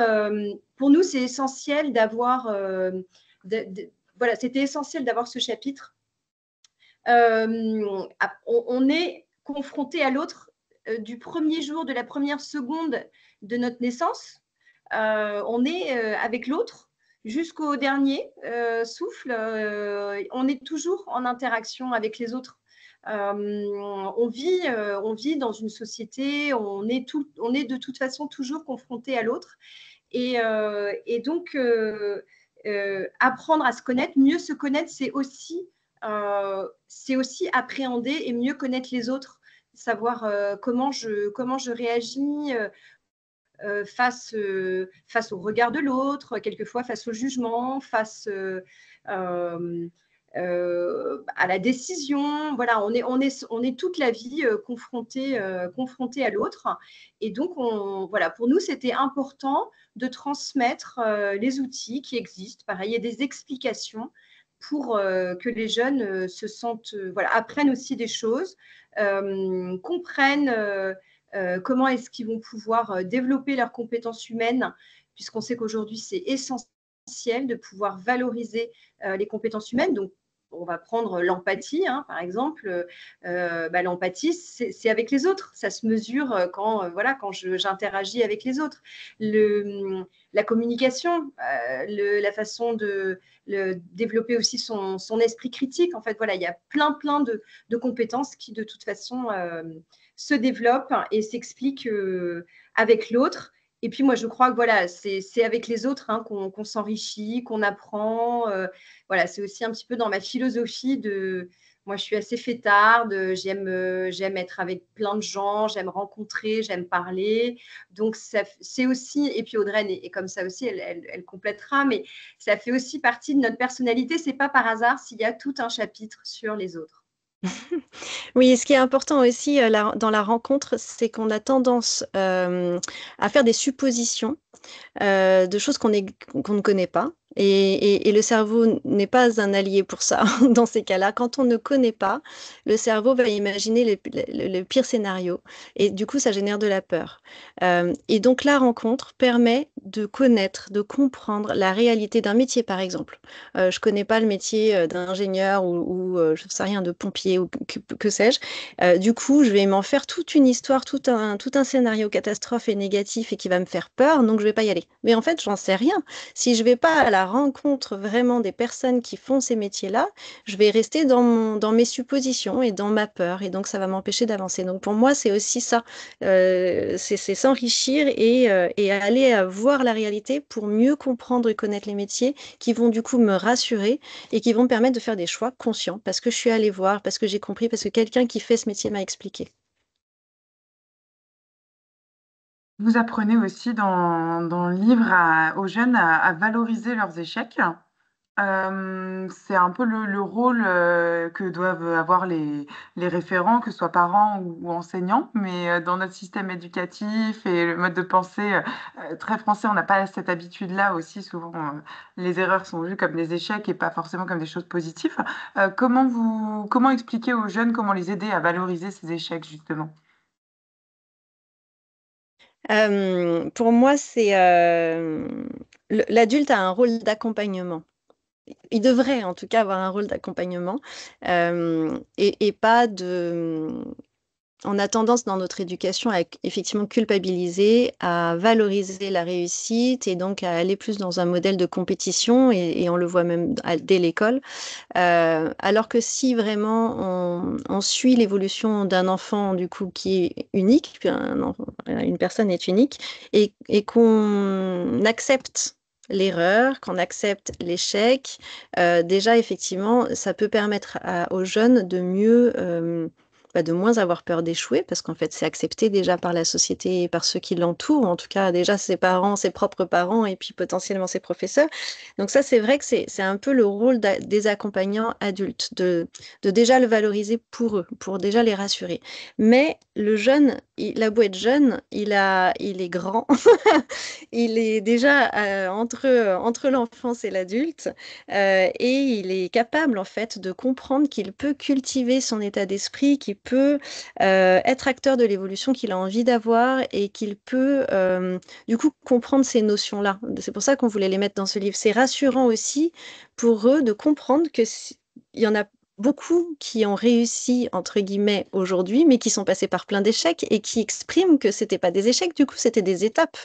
c'est essentiel d'avoir voilà, c'était essentiel d'avoir ce chapitre. On est confronté à l'autre du premier jour, de la première seconde de notre naissance. On est avec l'autre jusqu'au dernier souffle. On est toujours en interaction avec les autres. On vit dans une société, on est de toute façon toujours confronté à l'autre. Et donc, apprendre à se connaître, mieux se connaître, c'est aussi appréhender et mieux connaître les autres, savoir comment je réagis face au regard de l'autre, quelquefois face au jugement, face à la décision. Voilà, on est toute la vie confronté à l'autre. Et donc, voilà, pour nous, c'était important de transmettre les outils qui existent. Pareil, il y a des explications pour que les jeunes se sentent, voilà, apprennent aussi des choses, comprennent comment est-ce qu'ils vont pouvoir développer leurs compétences humaines, puisqu'on sait qu'aujourd'hui, c'est essentiel de pouvoir valoriser les compétences humaines. Donc, on va prendre l'empathie, hein, par exemple. L'empathie, c'est avec les autres. Ça se mesure quand j'interagis avec les autres. La communication, la façon de développer aussi son esprit critique. En fait, voilà, il y a plein de compétences qui, de toute façon, se développent et s'expliquent avec l'autre. Et puis moi, je crois que voilà, c'est avec les autres qu'on s'enrichit, qu'on apprend. Voilà, c'est aussi un petit peu dans ma philosophie de. Moi, je suis assez fêtarde, j'aime être avec plein de gens, j'aime rencontrer, j'aime parler. Donc, c'est aussi, et puis Audreyne est comme ça aussi, elle complétera, mais ça fait aussi partie de notre personnalité. C'est pas par hasard s'il y a tout un chapitre sur les autres. Oui, ce qui est important aussi dans la rencontre, c'est qu'on a tendance à faire des suppositions de choses qu'on ne connaît pas. Et le cerveau n'est pas un allié pour ça dans ces cas-là. Quand on ne connaît pas, le cerveau va imaginer le pire scénario. Et du coup, ça génère de la peur. Et donc, la rencontre permet de connaître, de comprendre la réalité d'un métier, par exemple. Je ne connais pas le métier d'ingénieur ou je ne sais rien, de pompier ou que sais-je. Du coup, je vais m'en faire toute une histoire, tout un scénario catastrophe et négatif et qui va me faire peur, donc je ne vais pas y aller. Mais en fait, j'en sais rien. Si je ne vais pas à la rencontre vraiment des personnes qui font ces métiers-là, je vais rester dans mes suppositions et dans ma peur. Et donc, ça va m'empêcher d'avancer. Donc, pour moi, c'est aussi ça. C'est s'enrichir et aller voir la réalité pour mieux comprendre et connaître les métiers qui vont du coup me rassurer et qui vont me permettre de faire des choix conscients parce que je suis allée voir, parce que j'ai compris, parce que quelqu'un qui fait ce métier m'a expliqué. Vous apprenez aussi dans le livre aux jeunes à valoriser leurs échecs. C'est un peu le rôle que doivent avoir les référents, que ce soit parents ou enseignants, mais dans notre système éducatif et le mode de pensée très français, on n'a pas cette habitude-là aussi. Souvent, les erreurs sont vues comme des échecs et pas forcément comme des choses positives. Comment expliquer aux jeunes, comment les aider à valoriser ces échecs, justement? Pour moi, l'adulte a un rôle d'accompagnement. Il devrait en tout cas avoir un rôle d'accompagnement et pas de... On a tendance dans notre éducation à effectivement culpabiliser, à valoriser la réussite et donc à aller plus dans un modèle de compétition et on le voit même dès l'école. Alors que si vraiment on suit l'évolution d'un enfant du coup qui est unique, puis une personne est unique et qu'on accepte l'erreur, qu'on accepte l'échec, déjà effectivement ça peut permettre aux jeunes de mieux de moins avoir peur d'échouer, parce qu'en fait, c'est accepté déjà par la société et par ceux qui l'entourent, en tout cas déjà ses parents, ses propres parents, et puis potentiellement ses professeurs. Donc ça, c'est vrai que c'est un peu le rôle des accompagnants adultes, de déjà le valoriser pour eux, pour déjà les rassurer. Mais le jeune, il a beau être jeune, il est grand, il est déjà entre l'enfance et l'adulte, et il est capable en fait de comprendre qu'il peut cultiver son état d'esprit, qu'il peut être acteur de l'évolution qu'il a envie d'avoir et qu'il peut du coup comprendre ces notions-là. C'est pour ça qu'on voulait les mettre dans ce livre. C'est rassurant aussi pour eux de comprendre il y en a beaucoup qui ont réussi, entre guillemets, aujourd'hui, mais qui sont passés par plein d'échecs et qui expriment que c'était pas des échecs, du coup, c'était des étapes.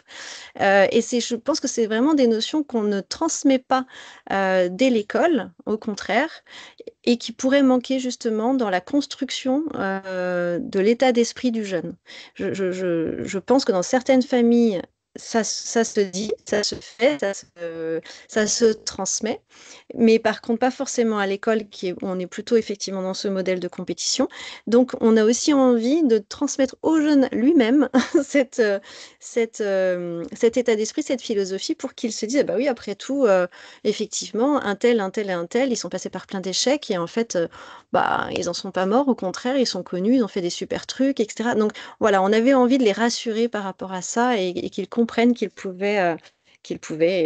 Je pense que c'est vraiment des notions qu'on ne transmet pas dès l'école, au contraire, et qui pourraient manquer justement dans la construction de l'état d'esprit du jeune. Je pense que dans certaines familles, ça se dit, ça se fait, ça se transmet, mais par contre pas forcément à l'école où on est plutôt effectivement dans ce modèle de compétition. Donc on a aussi envie de transmettre au jeune lui-même cette, cet état d'esprit, cette philosophie pour qu'il se dise, ah bah oui, après tout, effectivement, un tel et un tel, ils sont passés par plein d'échecs et en fait, ils en sont pas morts, au contraire, ils sont connus, ils ont fait des super trucs, etc. Donc voilà, on avait envie de les rassurer par rapport à ça et qu'ils comprennent qu'ils pouvaient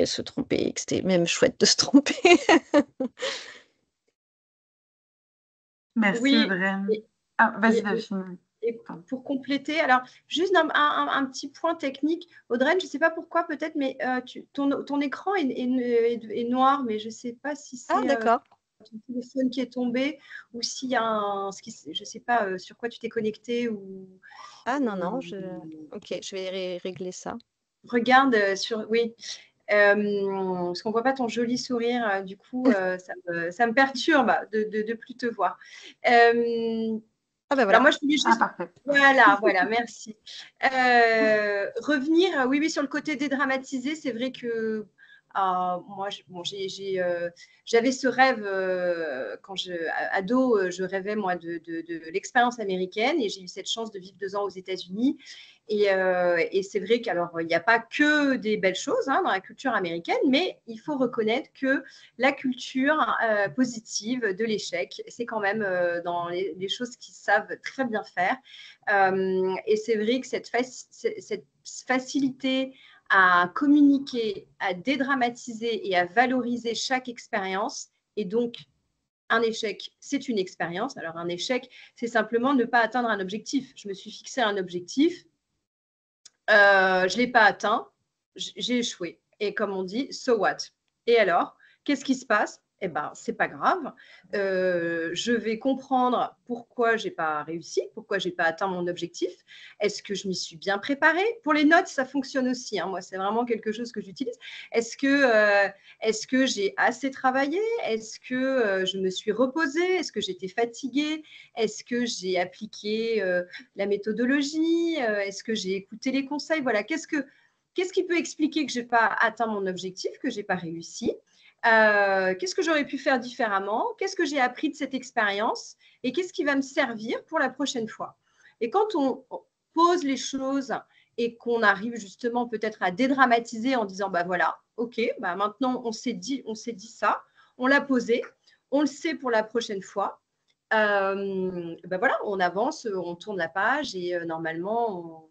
se tromper et que c'était même chouette de se tromper. Merci, Oui, Audrey. et, Ah, vas-y, et- Delphine. et Pardon. pour compléter, alors juste un petit point technique, Audrey, je ne sais pas pourquoi peut-être, mais ton écran est noir, mais je ne sais pas si Ah, c'est d'accord. ton téléphone qui est tombé ou s'il y a je ne sais pas sur quoi tu t'es connecté Ah non, non, ou- ok, je vais régler ça. regarde sur, oui, parce qu'on ne voit pas ton joli sourire, du coup, ça me perturbe de plus te voir. Ah ben Alors voilà. moi, je voulais Ah, juste, parfait. voilà, merci. Revenir, oui, oui, sur le côté dédramatisé, c'est vrai que moi, j'avais ce rêve quand ado, je rêvais moi de l'expérience américaine et j'ai eu cette chance de vivre 2 ans aux États-Unis. Et c'est vrai qu'alors il n'y a pas que des belles choses dans la culture américaine, mais il faut reconnaître que la culture positive de l'échec, c'est quand même dans les choses qu'ils savent très bien faire. Et c'est vrai que cette facilité à communiquer, à dédramatiser et à valoriser chaque expérience, et donc un échec, c'est une expérience. Alors un échec, c'est simplement ne pas atteindre un objectif. Je me suis fixé un objectif, je ne l'ai pas atteint, j'ai échoué. Et comme on dit, so what? Et alors, qu'est-ce qui se passe? eh ben, c'est pas grave. Je vais comprendre pourquoi j'ai pas réussi, pourquoi j'ai pas atteint mon objectif. Est-ce que je m'y suis bien préparée? Pour les notes, ça fonctionne aussi, hein. Moi, c'est vraiment quelque chose que j'utilise. Est-ce que j'ai assez travaillé? Est-ce que je me suis reposée? Est-ce que j'étais fatiguée? Est-ce que j'ai appliqué la méthodologie? Est-ce que j'ai écouté les conseils? Voilà, qu'est-ce qui peut expliquer que j'ai pas atteint mon objectif, que j'ai pas réussi? Qu'est-ce que j'aurais pu faire différemment? Qu'est-ce que j'ai appris de cette expérience? Et qu'est-ce qui va me servir pour la prochaine fois? Et quand on pose les choses et qu'on arrive justement peut-être à dédramatiser en disant, bah voilà, ok, bah maintenant on s'est dit ça, on l'a posé, on le sait pour la prochaine fois. Ben voilà, on avance, on tourne la page et normalement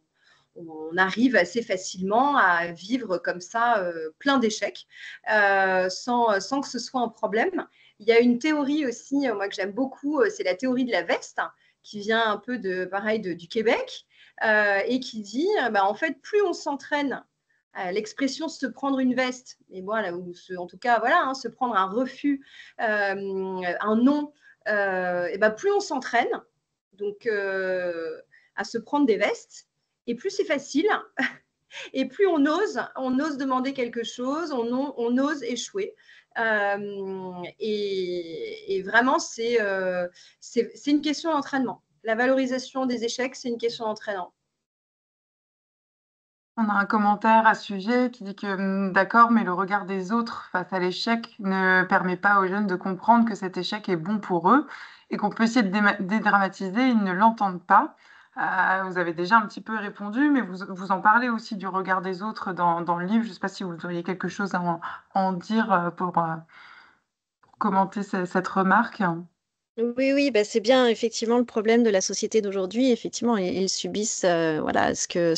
on arrive assez facilement à vivre comme ça plein d'échecs sans que ce soit un problème. Il y a une théorie aussi, moi que j'aime beaucoup, c'est la théorie de la veste, qui vient un peu du Québec et qui dit, en fait, plus on s'entraîne, l'expression se prendre une veste, et voilà, en tout cas, voilà, hein, se prendre un refus, un non, et plus on s'entraîne, donc à se prendre des vestes, et plus c'est facile, et plus on ose demander quelque chose, on ose échouer. Et vraiment, c'est une question d'entraînement. La valorisation des échecs, c'est une question d'entraînement. On a un commentaire à ce sujet qui dit que d'accord, mais le regard des autres face à l'échec ne permet pas aux jeunes de comprendre que cet échec est bon pour eux et qu'on peut essayer de dédramatiser, ils ne l'entendent pas. Vous avez déjà un petit peu répondu, mais vous en parlez aussi du regard des autres dans le livre. Je ne sais pas si vous auriez quelque chose à en dire pour commenter cette remarque. Oui, oui, bah, c'est bien effectivement le problème de la société d'aujourd'hui. Effectivement, ils subissent voilà, ce que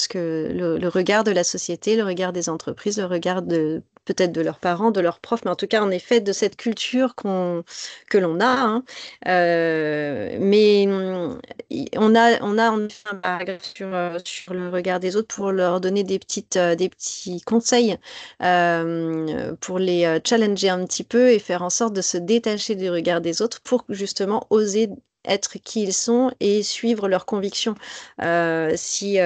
le regard de la société, le regard des entreprises, le regard de peut-être de leurs parents, de leurs profs, mais en tout cas, en effet, de cette culture que l'on a, hein. Mais on a en effet un paragraphe sur le regard des autres pour leur donner des petits conseils pour les challenger un petit peu et faire en sorte de se détacher du regard des autres pour justement oser être qui ils sont et suivre leurs convictions. Si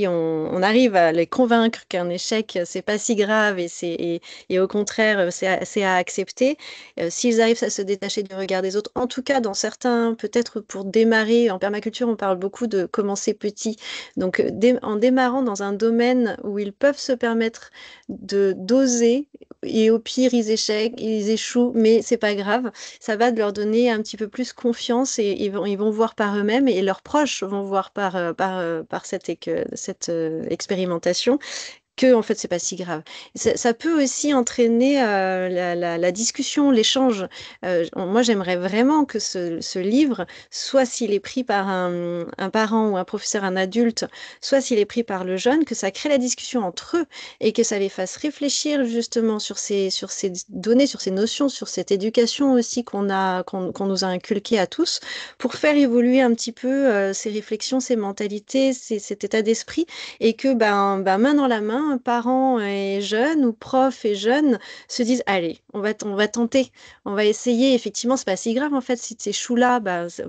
on arrive à les convaincre qu'un échec, c'est pas si grave et au contraire, c'est à accepter, s'ils arrivent à se détacher du regard des autres, en tout cas dans certains, peut-être pour démarrer, en permaculture, on parle beaucoup de commencer petit. Donc, en démarrant dans un domaine où ils peuvent se permettre de d'oser, et au pire, ils échouent, mais c'est pas grave. Ça va de leur donner un petit peu plus confiance et ils vont voir par eux-mêmes et leurs proches vont voir par cette expérimentation que en fait c'est pas si grave. Ça peut aussi entraîner la discussion, l'échange. Moi j'aimerais vraiment que ce livre, soit s'il est pris par un parent ou un professeur, un adulte, soit s'il est pris par le jeune, que ça crée la discussion entre eux et que ça les fasse réfléchir justement sur ces données, sur ces notions, sur cette éducation aussi qu'on nous a inculqué à tous pour faire évoluer un petit peu ces réflexions, ces mentalités, cet état d'esprit et que main dans la main, parents et jeunes ou profs et jeunes se disent allez, on va tenter, on va essayer. Effectivement, c'est pas si grave en fait si tu échoues là,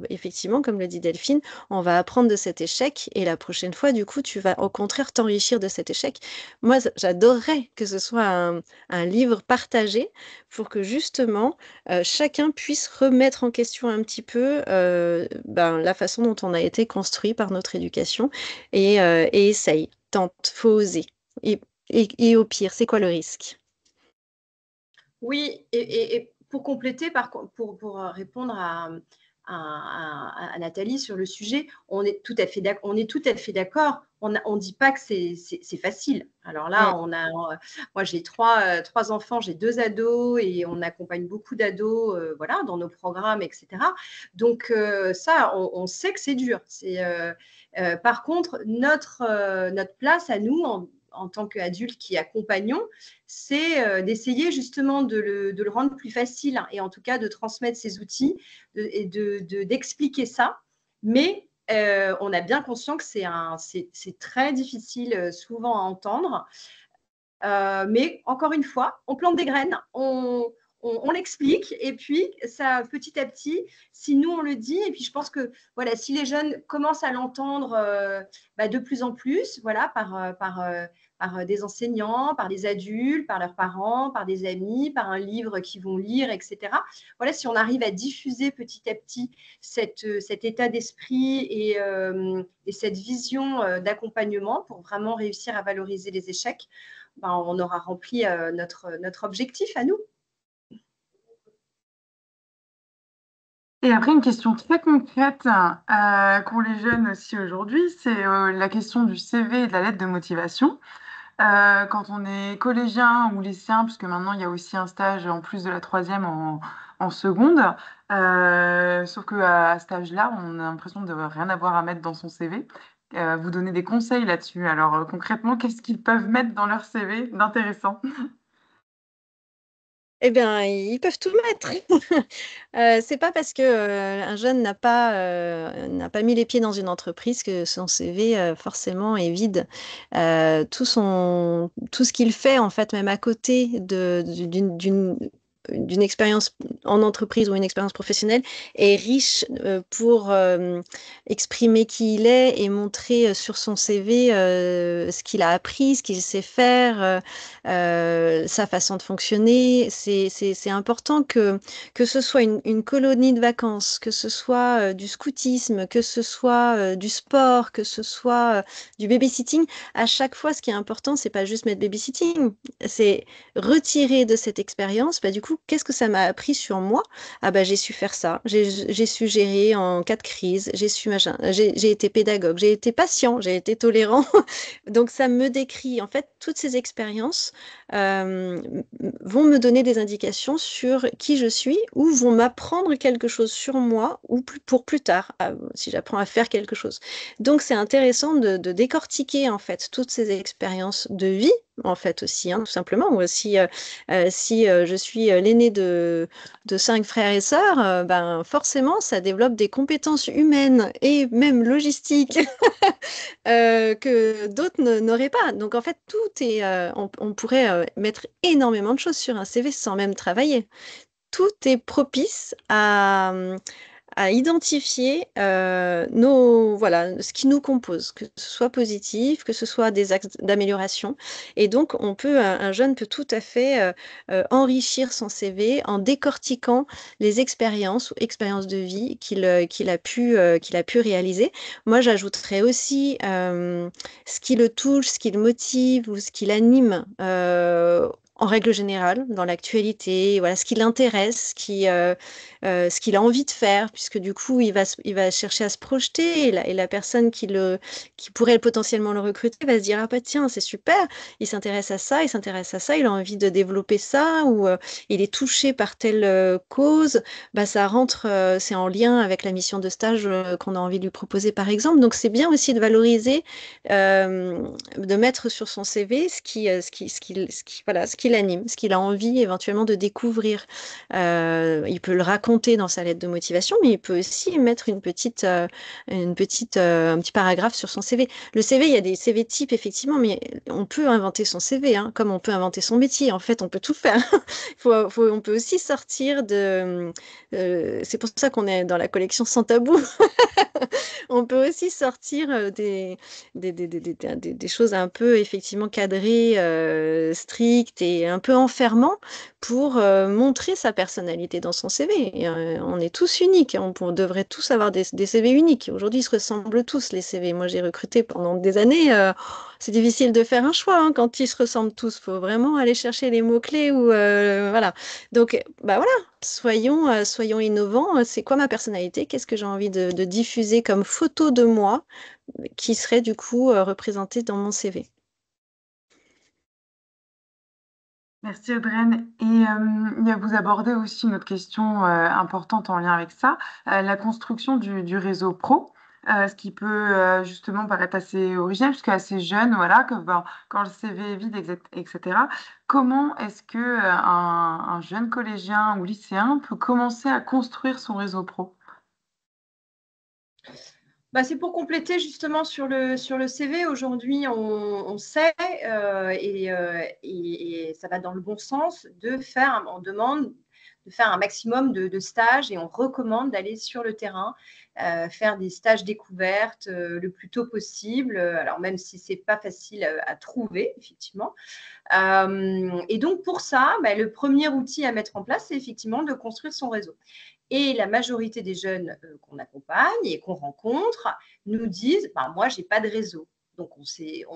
effectivement, comme le dit Delphine, on va apprendre de cet échec et la prochaine fois, du coup, tu vas au contraire t'enrichir de cet échec. Moi, j'adorerais que ce soit un livre partagé pour que justement chacun puisse remettre en question un petit peu la façon dont on a été construit par notre éducation et essaye, tente, faut oser. Et au pire, c'est quoi le risque? Oui, et pour compléter, pour répondre à Nathalie sur le sujet, on est tout à fait d'accord. On ne dit pas que c'est facile. Alors là, moi j'ai trois enfants, j'ai 2 ados et on accompagne beaucoup d'ados voilà, dans nos programmes, etc. Donc ça, on sait que c'est dur. Par contre, notre place à nous, en tant qu'adultes qui accompagnons, c'est d'essayer justement de le rendre plus facile et en tout cas de transmettre ces outils et d'expliquer ça. Mais on a bien conscience que c'est très difficile souvent à entendre. Mais encore une fois, on plante des graines, on on l'explique et puis ça, petit à petit, si nous on le dit, et puis je pense que voilà, si les jeunes commencent à l'entendre de plus en plus, voilà, par des enseignants, par des adultes, par leurs parents, par des amis, par un livre qu'ils vont lire, etc. Voilà, si on arrive à diffuser petit à petit cet état d'esprit et cette vision d'accompagnement pour vraiment réussir à valoriser les échecs, on aura rempli notre objectif à nous. Et après, une question très concrète qu'ont les jeunes aussi aujourd'hui, c'est la question du CV et de la lettre de motivation. Quand on est collégien ou lycéen, puisque maintenant il y a aussi un stage en plus de la troisième en seconde, sauf qu'à cet âge-là, on a l'impression de rien avoir à mettre dans son CV. Vous donnez des conseils là-dessus. Alors concrètement, qu'est-ce qu'ils peuvent mettre dans leur CV d'intéressant? Eh bien, ils peuvent tout mettre. C'est pas parce que un jeune n'a pas mis les pieds dans une entreprise que son CV forcément est vide. Tout ce qu'il fait en fait, même à côté d'une expérience en entreprise ou une expérience professionnelle, est riche pour exprimer qui il est et montrer sur son CV ce qu'il a appris, ce qu'il sait faire. Sa façon de fonctionner. C'est important que ce soit une colonie de vacances, que ce soit du scoutisme, que ce soit du sport, que ce soit du babysitting. À chaque fois, ce qui est important, c'est pas juste mettre babysitting, c'est retirer de cette expérience, du coup, qu'est-ce que ça m'a appris sur moi? Ah j'ai su faire ça, j'ai su gérer en cas de crise, j'ai su machin, j'ai été pédagogue, j'ai été patient, j'ai été tolérant. Donc ça me décrit en fait toutes ces expériences euh, vont me donner des indications sur qui je suis ou vont m'apprendre quelque chose sur moi ou pour plus tard, si j'apprends à faire quelque chose. Donc c'est intéressant de décortiquer en fait toutes ces expériences de vie en fait aussi, hein, tout simplement. Ou si je suis l'aîné de 5 frères et sœurs, forcément ça développe des compétences humaines et même logistiques que d'autres n'auraient pas. Donc en fait, tout est, on pourrait mettre énormément de choses sur un CV sans même travailler. Tout est propice à identifier voilà, ce qui nous compose, que ce soit positif, que ce soit des axes d'amélioration. Et donc, un jeune peut tout à fait enrichir son CV en décortiquant les expériences ou expériences de vie qu'il a pu réaliser. Moi, j'ajouterais aussi ce qui le touche, ce qui le motive ou ce qui l'anime. En règle générale, dans l'actualité, voilà, ce qui l'intéresse, ce qu'il a envie de faire, puisque du coup, il va chercher à se projeter et la personne qui pourrait potentiellement le recruter va se dire, ah bah tiens, c'est super, il s'intéresse à ça, il s'intéresse à ça, il a envie de développer ça, ou il est touché par telle cause, ça rentre, c'est en lien avec la mission de stage qu'on a envie de lui proposer, par exemple. Donc, c'est bien aussi de valoriser, de mettre sur son CV voilà, ce qui l'anime, ce qu'il a envie éventuellement de découvrir. Il peut le raconter dans sa lettre de motivation, mais il peut aussi mettre un petit paragraphe sur son CV. Le CV, il y a des CV types, effectivement, mais on peut inventer son CV, hein, comme on peut inventer son métier. En fait, on peut tout faire. On peut aussi sortir de... c'est pour ça qu'on est dans la collection Sans Tabou. On peut aussi sortir des choses un peu effectivement cadrées, strictes et un peu enfermant pour montrer sa personnalité dans son CV. Et, on est tous uniques, hein. On devrait tous avoir des CV uniques. Aujourd'hui, ils se ressemblent tous, les CV. Moi, j'ai recruté pendant des années. C'est difficile de faire un choix hein, quand ils se ressemblent tous. Il faut vraiment aller chercher les mots-clés ou voilà. Donc, voilà, soyons innovants. C'est quoi ma personnalité? Qu'est-ce que j'ai envie de diffuser comme photo de moi qui serait du coup représentée dans mon CV? Merci Audreyne. Et vous abordez aussi une autre question importante en lien avec ça, la construction du réseau pro, ce qui peut justement paraître assez original, puisque assez jeune, voilà, quand le CV est vide, etc. Comment est-ce que un jeune collégien ou lycéen peut commencer à construire son réseau pro? C'est pour compléter justement sur le CV. Aujourd'hui, on sait, et ça va dans le bon sens, on demande faire un maximum de stages et on recommande d'aller sur le terrain, faire des stages découvertes le plus tôt possible, alors même si ce n'est pas facile à trouver, effectivement. Et donc, pour ça, le premier outil à mettre en place, c'est effectivement de construire son réseau. Et la majorité des jeunes qu'on accompagne et qu'on rencontre nous disent moi, je n'ai pas de réseau. Donc, on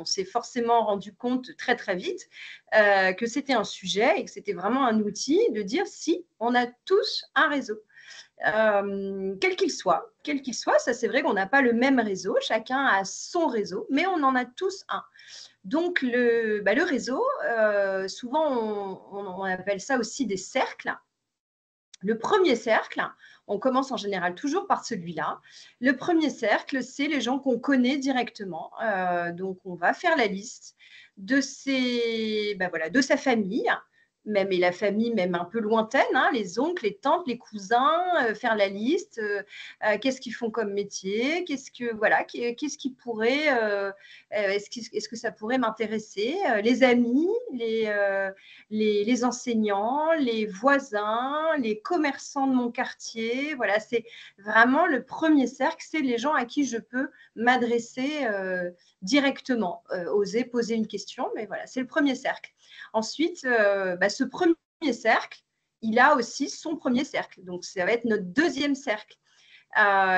s'est forcément rendu compte très, très vite que c'était un sujet et que c'était vraiment un outil de dire si on a tous un réseau. Quel qu'il soit, ça c'est vrai qu'on n'a pas le même réseau, chacun a son réseau, mais on en a tous un. Donc, le réseau, souvent, on appelle ça aussi des cercles. Le premier cercle, on commence en général toujours par celui-là. Le premier cercle, c'est les gens qu'on connaît directement. Donc, on va faire la liste de sa famille, même et la famille même un peu lointaine, les oncles, les tantes, les cousins, faire la liste. Qu'est-ce qu'ils font comme métier? Qu'est-ce qui pourrait, est-ce que ça pourrait m'intéresser? Les amis, les enseignants, les voisins, les commerçants de mon quartier. Voilà, c'est vraiment le premier cercle, c'est les gens à qui je peux m'adresser directement, oser poser une question, mais voilà, c'est le premier cercle. Ensuite, ce premier cercle, il a aussi son premier cercle. Donc, ça va être notre deuxième cercle.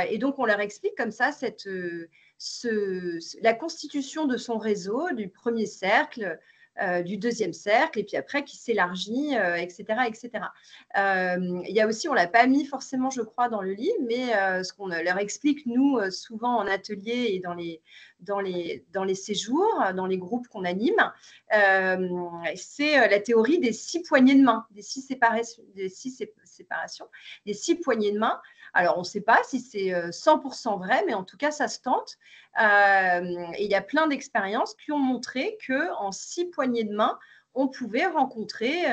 Et donc, on leur explique comme ça la constitution de son réseau, du premier cercle, du deuxième cercle, et puis après qui s'élargit, etc. etc. Il y a aussi, on ne l'a pas mis forcément, je crois, dans le livre, mais ce qu'on leur explique, nous, souvent en atelier et dans les séjours, dans les groupes qu'on anime, c'est la théorie des 6 poignées de main, des 6 séparations, des 6 poignées de main. Alors, on ne sait pas si c'est 100% vrai, mais en tout cas, ça se tente. Et il y a plein d'expériences qui ont montré qu'en 6 poignées de main, on pouvait rencontrer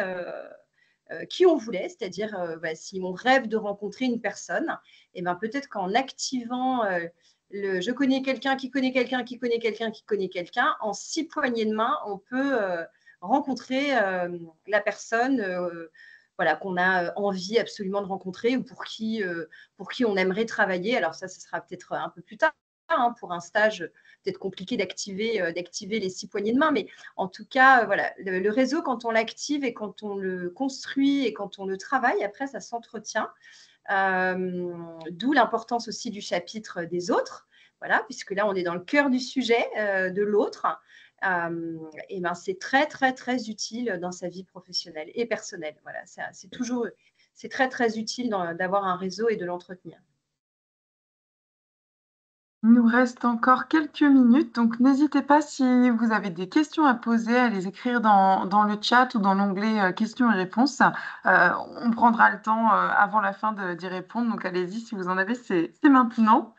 qui on voulait, c'est-à-dire si on rêve de rencontrer une personne, et peut-être qu'en activant je connais quelqu'un qui connaît quelqu'un qui connaît quelqu'un qui connaît quelqu'un, en 6 poignées de main, on peut rencontrer la personne qu'on a envie absolument de rencontrer ou pour qui on aimerait travailler. Alors ça sera peut-être un peu plus tard, pour un stage peut-être compliqué d'activer les 6 poignées de main, mais en tout cas, voilà, le réseau, quand on l'active et quand on le construit et quand on le travaille, après, ça s'entretient. D'où l'importance aussi du chapitre des autres, voilà, puisque là, on est dans le cœur du sujet de l'autre. Et c'est très, très, très utile dans sa vie professionnelle et personnelle. Voilà, c'est très, très utile d'avoir un réseau et de l'entretenir. Il nous reste encore quelques minutes, donc n'hésitez pas si vous avez des questions à poser, à les écrire dans le chat ou dans l'onglet questions et réponses. On prendra le temps avant la fin d'y répondre, donc allez-y si vous en avez, c'est maintenant.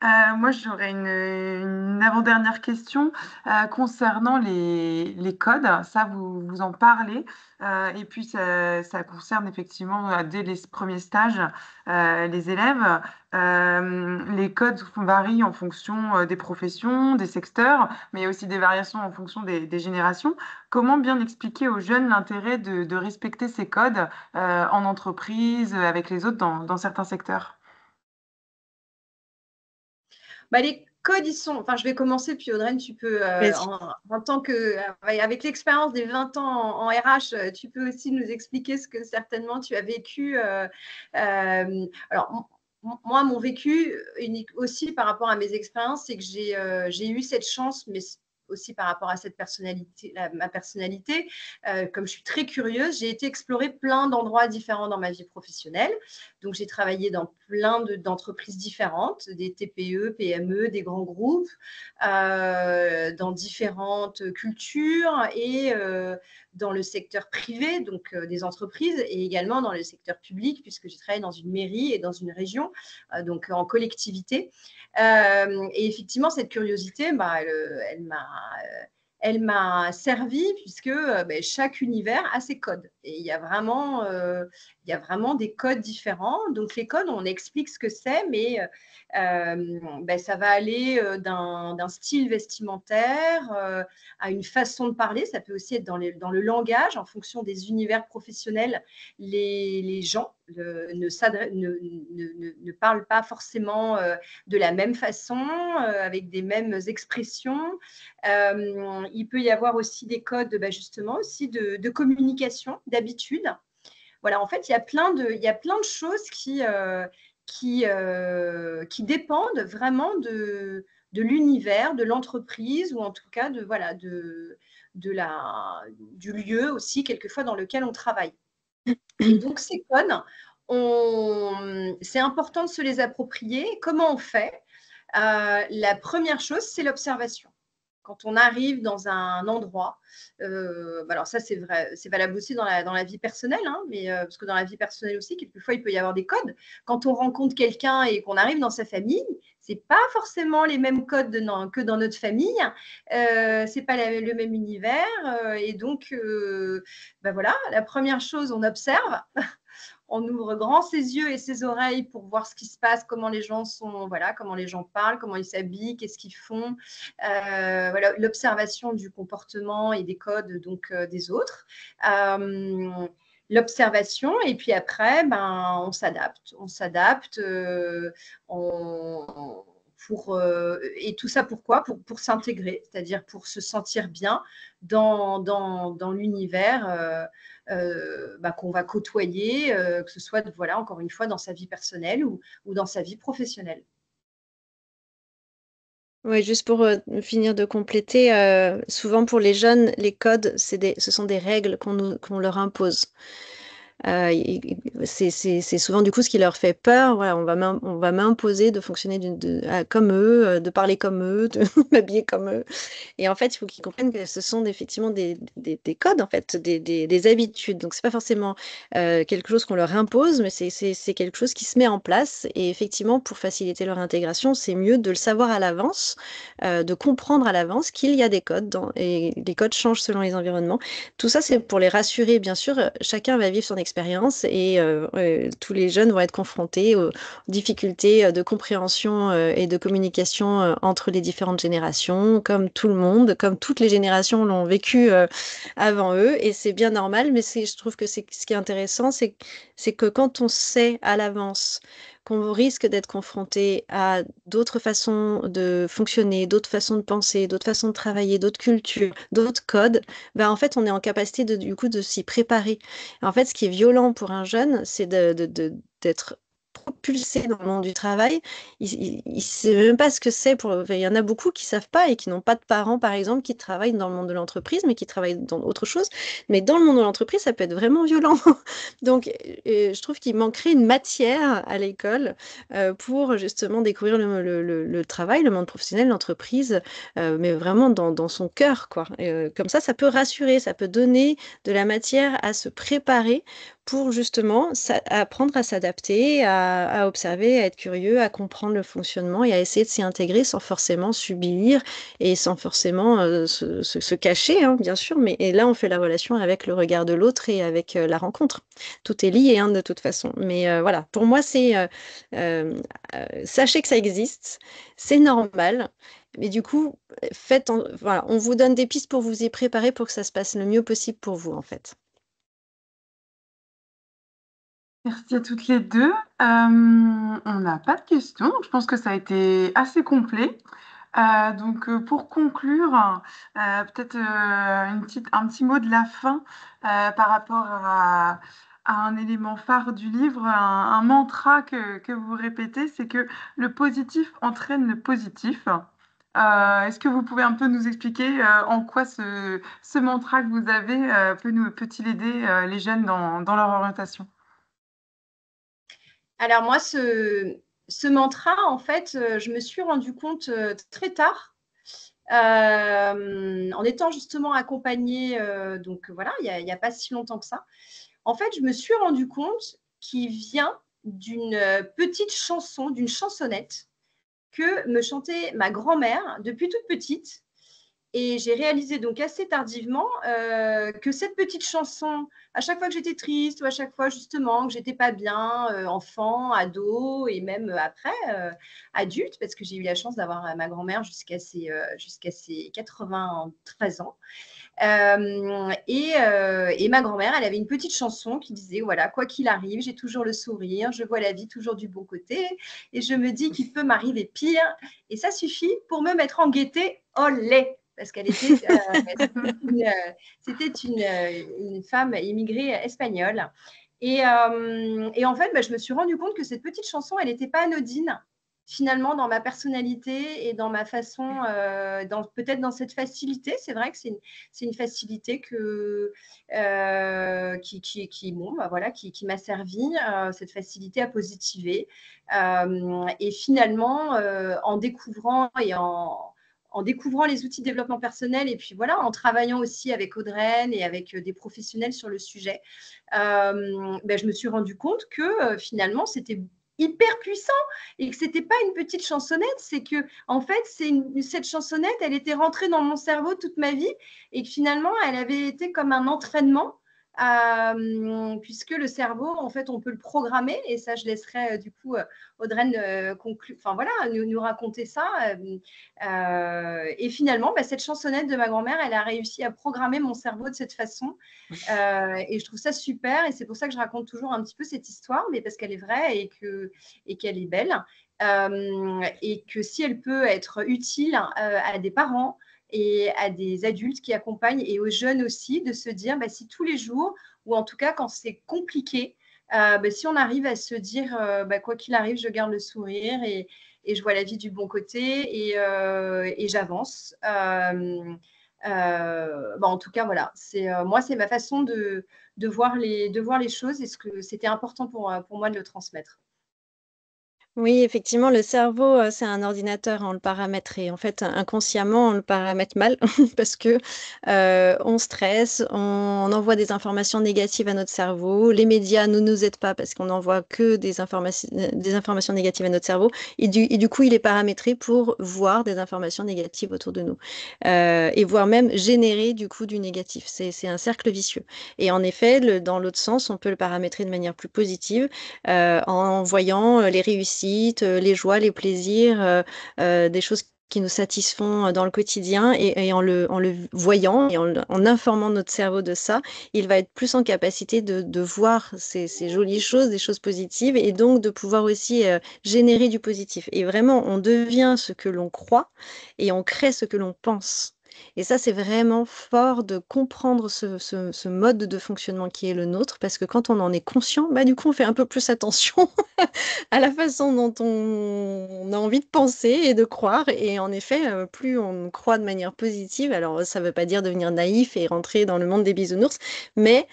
Moi, j'aurais une avant-dernière question concernant les codes. Ça, vous en parlez. Et puis, ça concerne effectivement, dès les premiers stages, les élèves. Les codes varient en fonction des professions, des secteurs, mais il y a aussi des variations en fonction des générations. Comment bien expliquer aux jeunes l'intérêt de respecter ces codes en entreprise, avec les autres dans certains secteurs? Les codes, ils sont… Enfin, je vais commencer, puis Audreyne, tu peux, en tant que… avec l'expérience des 20 ans en RH, tu peux aussi nous expliquer ce que certainement tu as vécu. Alors, moi, mon vécu, unique aussi par rapport à mes expériences, c'est que j'ai eu cette chance, mais aussi par rapport à ma personnalité, comme je suis très curieuse, j'ai été explorer plein d'endroits différents dans ma vie professionnelle. Donc, j'ai travaillé dans plein d'entreprises différentes, des TPE, PME, des grands groupes, dans différentes cultures et dans le secteur privé, donc des entreprises, et également dans le secteur public, puisque j'ai travaillé dans une mairie et dans une région, donc en collectivité. Et effectivement, cette curiosité, elle m'a servi puisque chaque univers a ses codes. Et il y a vraiment des codes différents. Donc, les codes, on explique ce que c'est, mais ça va aller d'un style vestimentaire à une façon de parler. Ça peut aussi être dans le langage, en fonction des univers professionnels. Les gens ne parlent pas forcément de la même façon, avec des mêmes expressions. Il peut y avoir aussi des codes, justement, aussi de communication, d'habitude. Voilà, en fait, il y a plein de choses qui dépendent vraiment de l'univers, de l'entreprise, ou en tout cas du lieu aussi, quelquefois, dans lequel on travaille. Et donc, ces codes, c'est important de se les approprier. Comment on fait? La première chose, c'est l'observation. Quand on arrive dans un endroit, alors ça c'est vrai, c'est valable aussi dans la vie personnelle, hein, mais parce que dans la vie personnelle aussi, quelquefois il peut y avoir des codes. Quand on rencontre quelqu'un et qu'on arrive dans sa famille, c'est pas forcément les mêmes codes que dans notre famille, c'est pas le même univers, et donc voilà, la première chose, on observe. On ouvre grand ses yeux et ses oreilles pour voir ce qui se passe, comment les gens sont, voilà, comment les gens parlent, comment ils s'habillent, qu'est-ce qu'ils font. Voilà, l'observation du comportement et des codes donc des autres. L'observation, et puis après, on s'adapte. Et tout ça pourquoi? Pour s'intégrer, c'est-à-dire pour se sentir bien dans l'univers qu'on va côtoyer, que ce soit, voilà, encore une fois, dans sa vie personnelle ou dans sa vie professionnelle. Oui, juste pour finir de compléter, souvent pour les jeunes, les codes, ce sont des règles qu'on leur impose. C'est souvent du coup ce qui leur fait peur. Voilà, on va m'imposer de fonctionner comme eux, de parler comme eux, de m'habiller comme eux. Et en fait, il faut qu'ils comprennent que ce sont effectivement des codes, en fait, des habitudes. Donc, c'est pas forcément quelque chose qu'on leur impose, mais c'est quelque chose qui se met en place. Et effectivement, pour faciliter leur intégration, c'est mieux de le savoir à l'avance, de comprendre à l'avance qu'il y a des codes, et les codes changent selon les environnements. Tout ça, c'est pour les rassurer, bien sûr. Chacun va vivre son expérience et tous les jeunes vont être confrontés aux difficultés de compréhension et de communication entre les différentes générations, comme tout le monde, comme toutes les générations l'ont vécu avant eux, et c'est bien normal, mais je trouve que ce qui est intéressant, c'est que quand on sait à l'avance qu'on risque d'être confronté à d'autres façons de fonctionner, d'autres façons de penser, d'autres façons de travailler, d'autres cultures, d'autres codes, en fait, on est en capacité du coup de s'y préparer. En fait, ce qui est violent pour un jeune, c'est d'être propulsé dans le monde du travail. Il ne sait même pas ce que c'est. Il y en a beaucoup qui ne savent pas et qui n'ont pas de parents, par exemple, qui travaillent dans le monde de l'entreprise, mais qui travaillent dans autre chose. Mais dans le monde de l'entreprise, ça peut être vraiment violent. Donc, je trouve qu'il manquerait une matière à l'école pour justement découvrir le travail, le monde professionnel, l'entreprise, mais vraiment dans son cœur, quoi. Comme ça peut rassurer, ça peut donner de la matière à se préparer pour justement apprendre à s'adapter, à observer, à être curieux, à comprendre le fonctionnement et à essayer de s'y intégrer sans forcément subir et sans forcément se cacher, hein, bien sûr. Et là, on fait la relation avec le regard de l'autre et avec la rencontre. Tout est lié, hein, de toute façon. Mais voilà, pour moi, sachez que ça existe, c'est normal. Mais du coup, voilà, on vous donne des pistes pour vous y préparer pour que ça se passe le mieux possible pour vous, en fait. Merci à toutes les deux. On n'a pas de questions, donc je pense que ça a été assez complet. Pour conclure, peut-être un petit mot de la fin par rapport à un élément phare du livre, un mantra que vous répétez, c'est que le positif entraîne le positif. Est-ce que vous pouvez un peu nous expliquer en quoi ce mantra que vous avez peut-il aider les jeunes dans leur orientation? Alors moi, ce mantra, en fait, je me suis rendu compte très tard, en étant justement accompagnée, donc voilà, il y a pas si longtemps que ça. En fait, je me suis rendu compte qu'il vient d'une petite chanson, d'une chansonnette que me chantait ma grand-mère depuis toute petite. Et j'ai réalisé donc assez tardivement que cette petite chanson, à chaque fois que j'étais triste ou à chaque fois justement que j'étais pas bien, enfant, ado et même après adulte, parce que j'ai eu la chance d'avoir ma grand-mère jusqu'à ses 93 ans. Et ma grand-mère, elle avait une petite chanson qui disait, voilà, quoi qu'il arrive, j'ai toujours le sourire, je vois la vie toujours du bon côté, et je me dis qu'il peut m'arriver pire, et ça suffit pour me mettre en gaieté, olé, parce qu'elle était, c'était une femme immigrée espagnole. Et en fait, je me suis rendu compte que cette petite chanson, elle n'était pas anodine finalement dans ma personnalité et dans ma façon, peut-être dans cette facilité. C'est vrai que c'est une facilité qui m'a servi, cette facilité à positiver. Et finalement, en découvrant les outils de développement personnel et puis voilà, en travaillant aussi avec Audreyne et avec des professionnels sur le sujet, je me suis rendu compte que finalement, c'était hyper puissant et que c'était pas une petite chansonnette, c'est que en fait, cette chansonnette, elle était rentrée dans mon cerveau toute ma vie et que finalement, elle avait été comme un entraînement. Puisque le cerveau, en fait, on peut le programmer, et ça, je laisserai du coup Audreyne nous raconter ça. Et finalement, cette chansonnette de ma grand-mère, elle a réussi à programmer mon cerveau de cette façon. Et je trouve ça super, et c'est pour ça que je raconte toujours un petit peu cette histoire, mais parce qu'elle est vraie et qu'elle est belle. Et que si elle peut être utile à des parents et à des adultes qui accompagnent et aux jeunes aussi, de se dire si tous les jours, ou en tout cas quand c'est compliqué, si on arrive à se dire quoi qu'il arrive, je garde le sourire et je vois la vie du bon côté et j'avance. En tout cas, voilà, moi, c'est ma façon de voir les choses, et ce que c'était important pour moi de le transmettre. Oui, effectivement, le cerveau, c'est un ordinateur, on le paramètre et en fait, inconsciemment, on le paramètre mal parce que on stresse, on envoie des informations négatives à notre cerveau. Les médias ne nous aident pas parce qu'on n'envoie que des informations négatives à notre cerveau. Et du coup, il est paramétré pour voir des informations négatives autour de nous et voire même générer du coup du négatif. C'est un cercle vicieux. Et en effet, dans l'autre sens, on peut le paramétrer de manière plus positive en voyant les réussites, les joies, les plaisirs, des choses qui nous satisfont dans le quotidien et en le voyant et en informant notre cerveau de ça, il va être plus en capacité de voir ces jolies choses, des choses positives et donc de pouvoir aussi générer du positif. Et vraiment, on devient ce que l'on croit et on crée ce que l'on pense. Et ça, c'est vraiment fort de comprendre ce mode de fonctionnement qui est le nôtre, parce que quand on en est conscient, du coup, on fait un peu plus attention à la façon dont on a envie de penser et de croire. Et en effet, plus on croit de manière positive, alors ça ne veut pas dire devenir naïf et rentrer dans le monde des bisounours, mais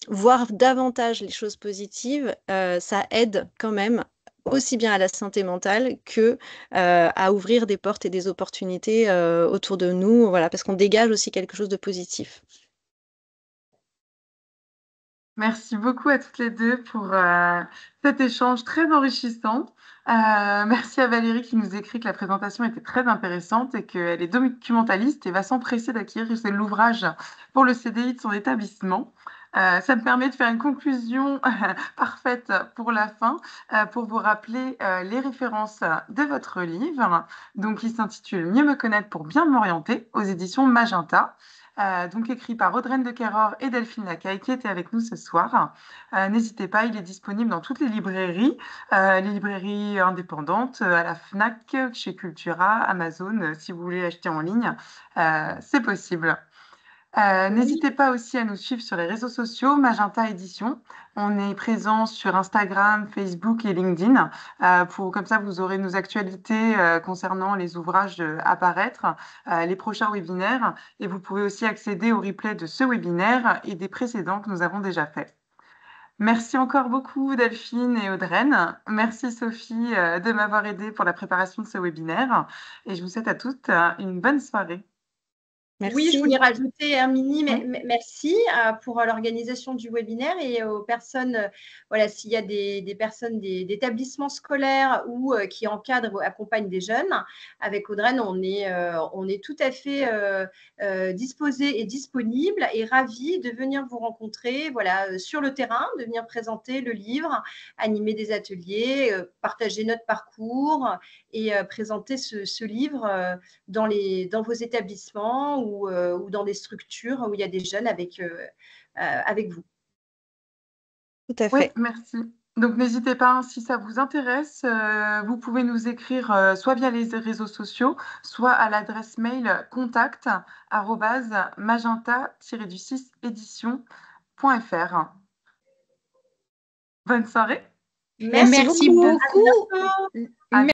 voir davantage les choses positives, ça aide quand même aussi bien à la santé mentale que à ouvrir des portes et des opportunités autour de nous, voilà, parce qu'on dégage aussi quelque chose de positif. Merci beaucoup à toutes les deux pour cet échange très enrichissant. Merci à Valérie qui nous écrit que la présentation était très intéressante et qu'elle est documentaliste et va s'empresser d'acquérir l'ouvrage pour le CDI de son établissement. Ça me permet de faire une conclusion parfaite pour la fin, pour vous rappeler les références de votre livre, donc qui s'intitule Mieux me connaître pour bien m'orienter aux éditions Magenta. Donc écrit par Audreyne de Keror et Delphine Lacaille qui étaient avec nous ce soir. N'hésitez pas, il est disponible dans toutes les librairies indépendantes, à la FNAC, chez Cultura, Amazon, si vous voulez acheter en ligne, c'est possible. N'hésitez pas aussi à nous suivre sur les réseaux sociaux, Magenta Édition. On est présent sur Instagram, Facebook et LinkedIn. Comme ça, vous aurez nos actualités concernant les ouvrages à paraître, les prochains webinaires. Et vous pouvez aussi accéder au replay de ce webinaire et des précédents que nous avons déjà faits. Merci encore beaucoup Delphine et Audreyne. Merci Sophie de m'avoir aidée pour la préparation de ce webinaire. Et je vous souhaite à toutes une bonne soirée. Oui, je voulais rajouter un mini Oui. merci pour l'organisation du webinaire et aux personnes, voilà, s'il y a des personnes d'établissements scolaires ou qui encadrent ou accompagnent des jeunes. Avec Audreyne, on est tout à fait disposés et disponibles et ravis de venir vous rencontrer, voilà, sur le terrain, de venir présenter le livre, animer des ateliers, partager notre parcours et présenter ce livre dans vos établissements ou dans des structures où il y a des jeunes avec vous. Tout à Oui, fait. merci. Donc, n'hésitez pas, hein, si ça vous intéresse, vous pouvez nous écrire soit via les réseaux sociaux, soit à l'adresse mail contact@magenta-édition.fr. Bonne soirée. Merci Merci beaucoup. beaucoup. À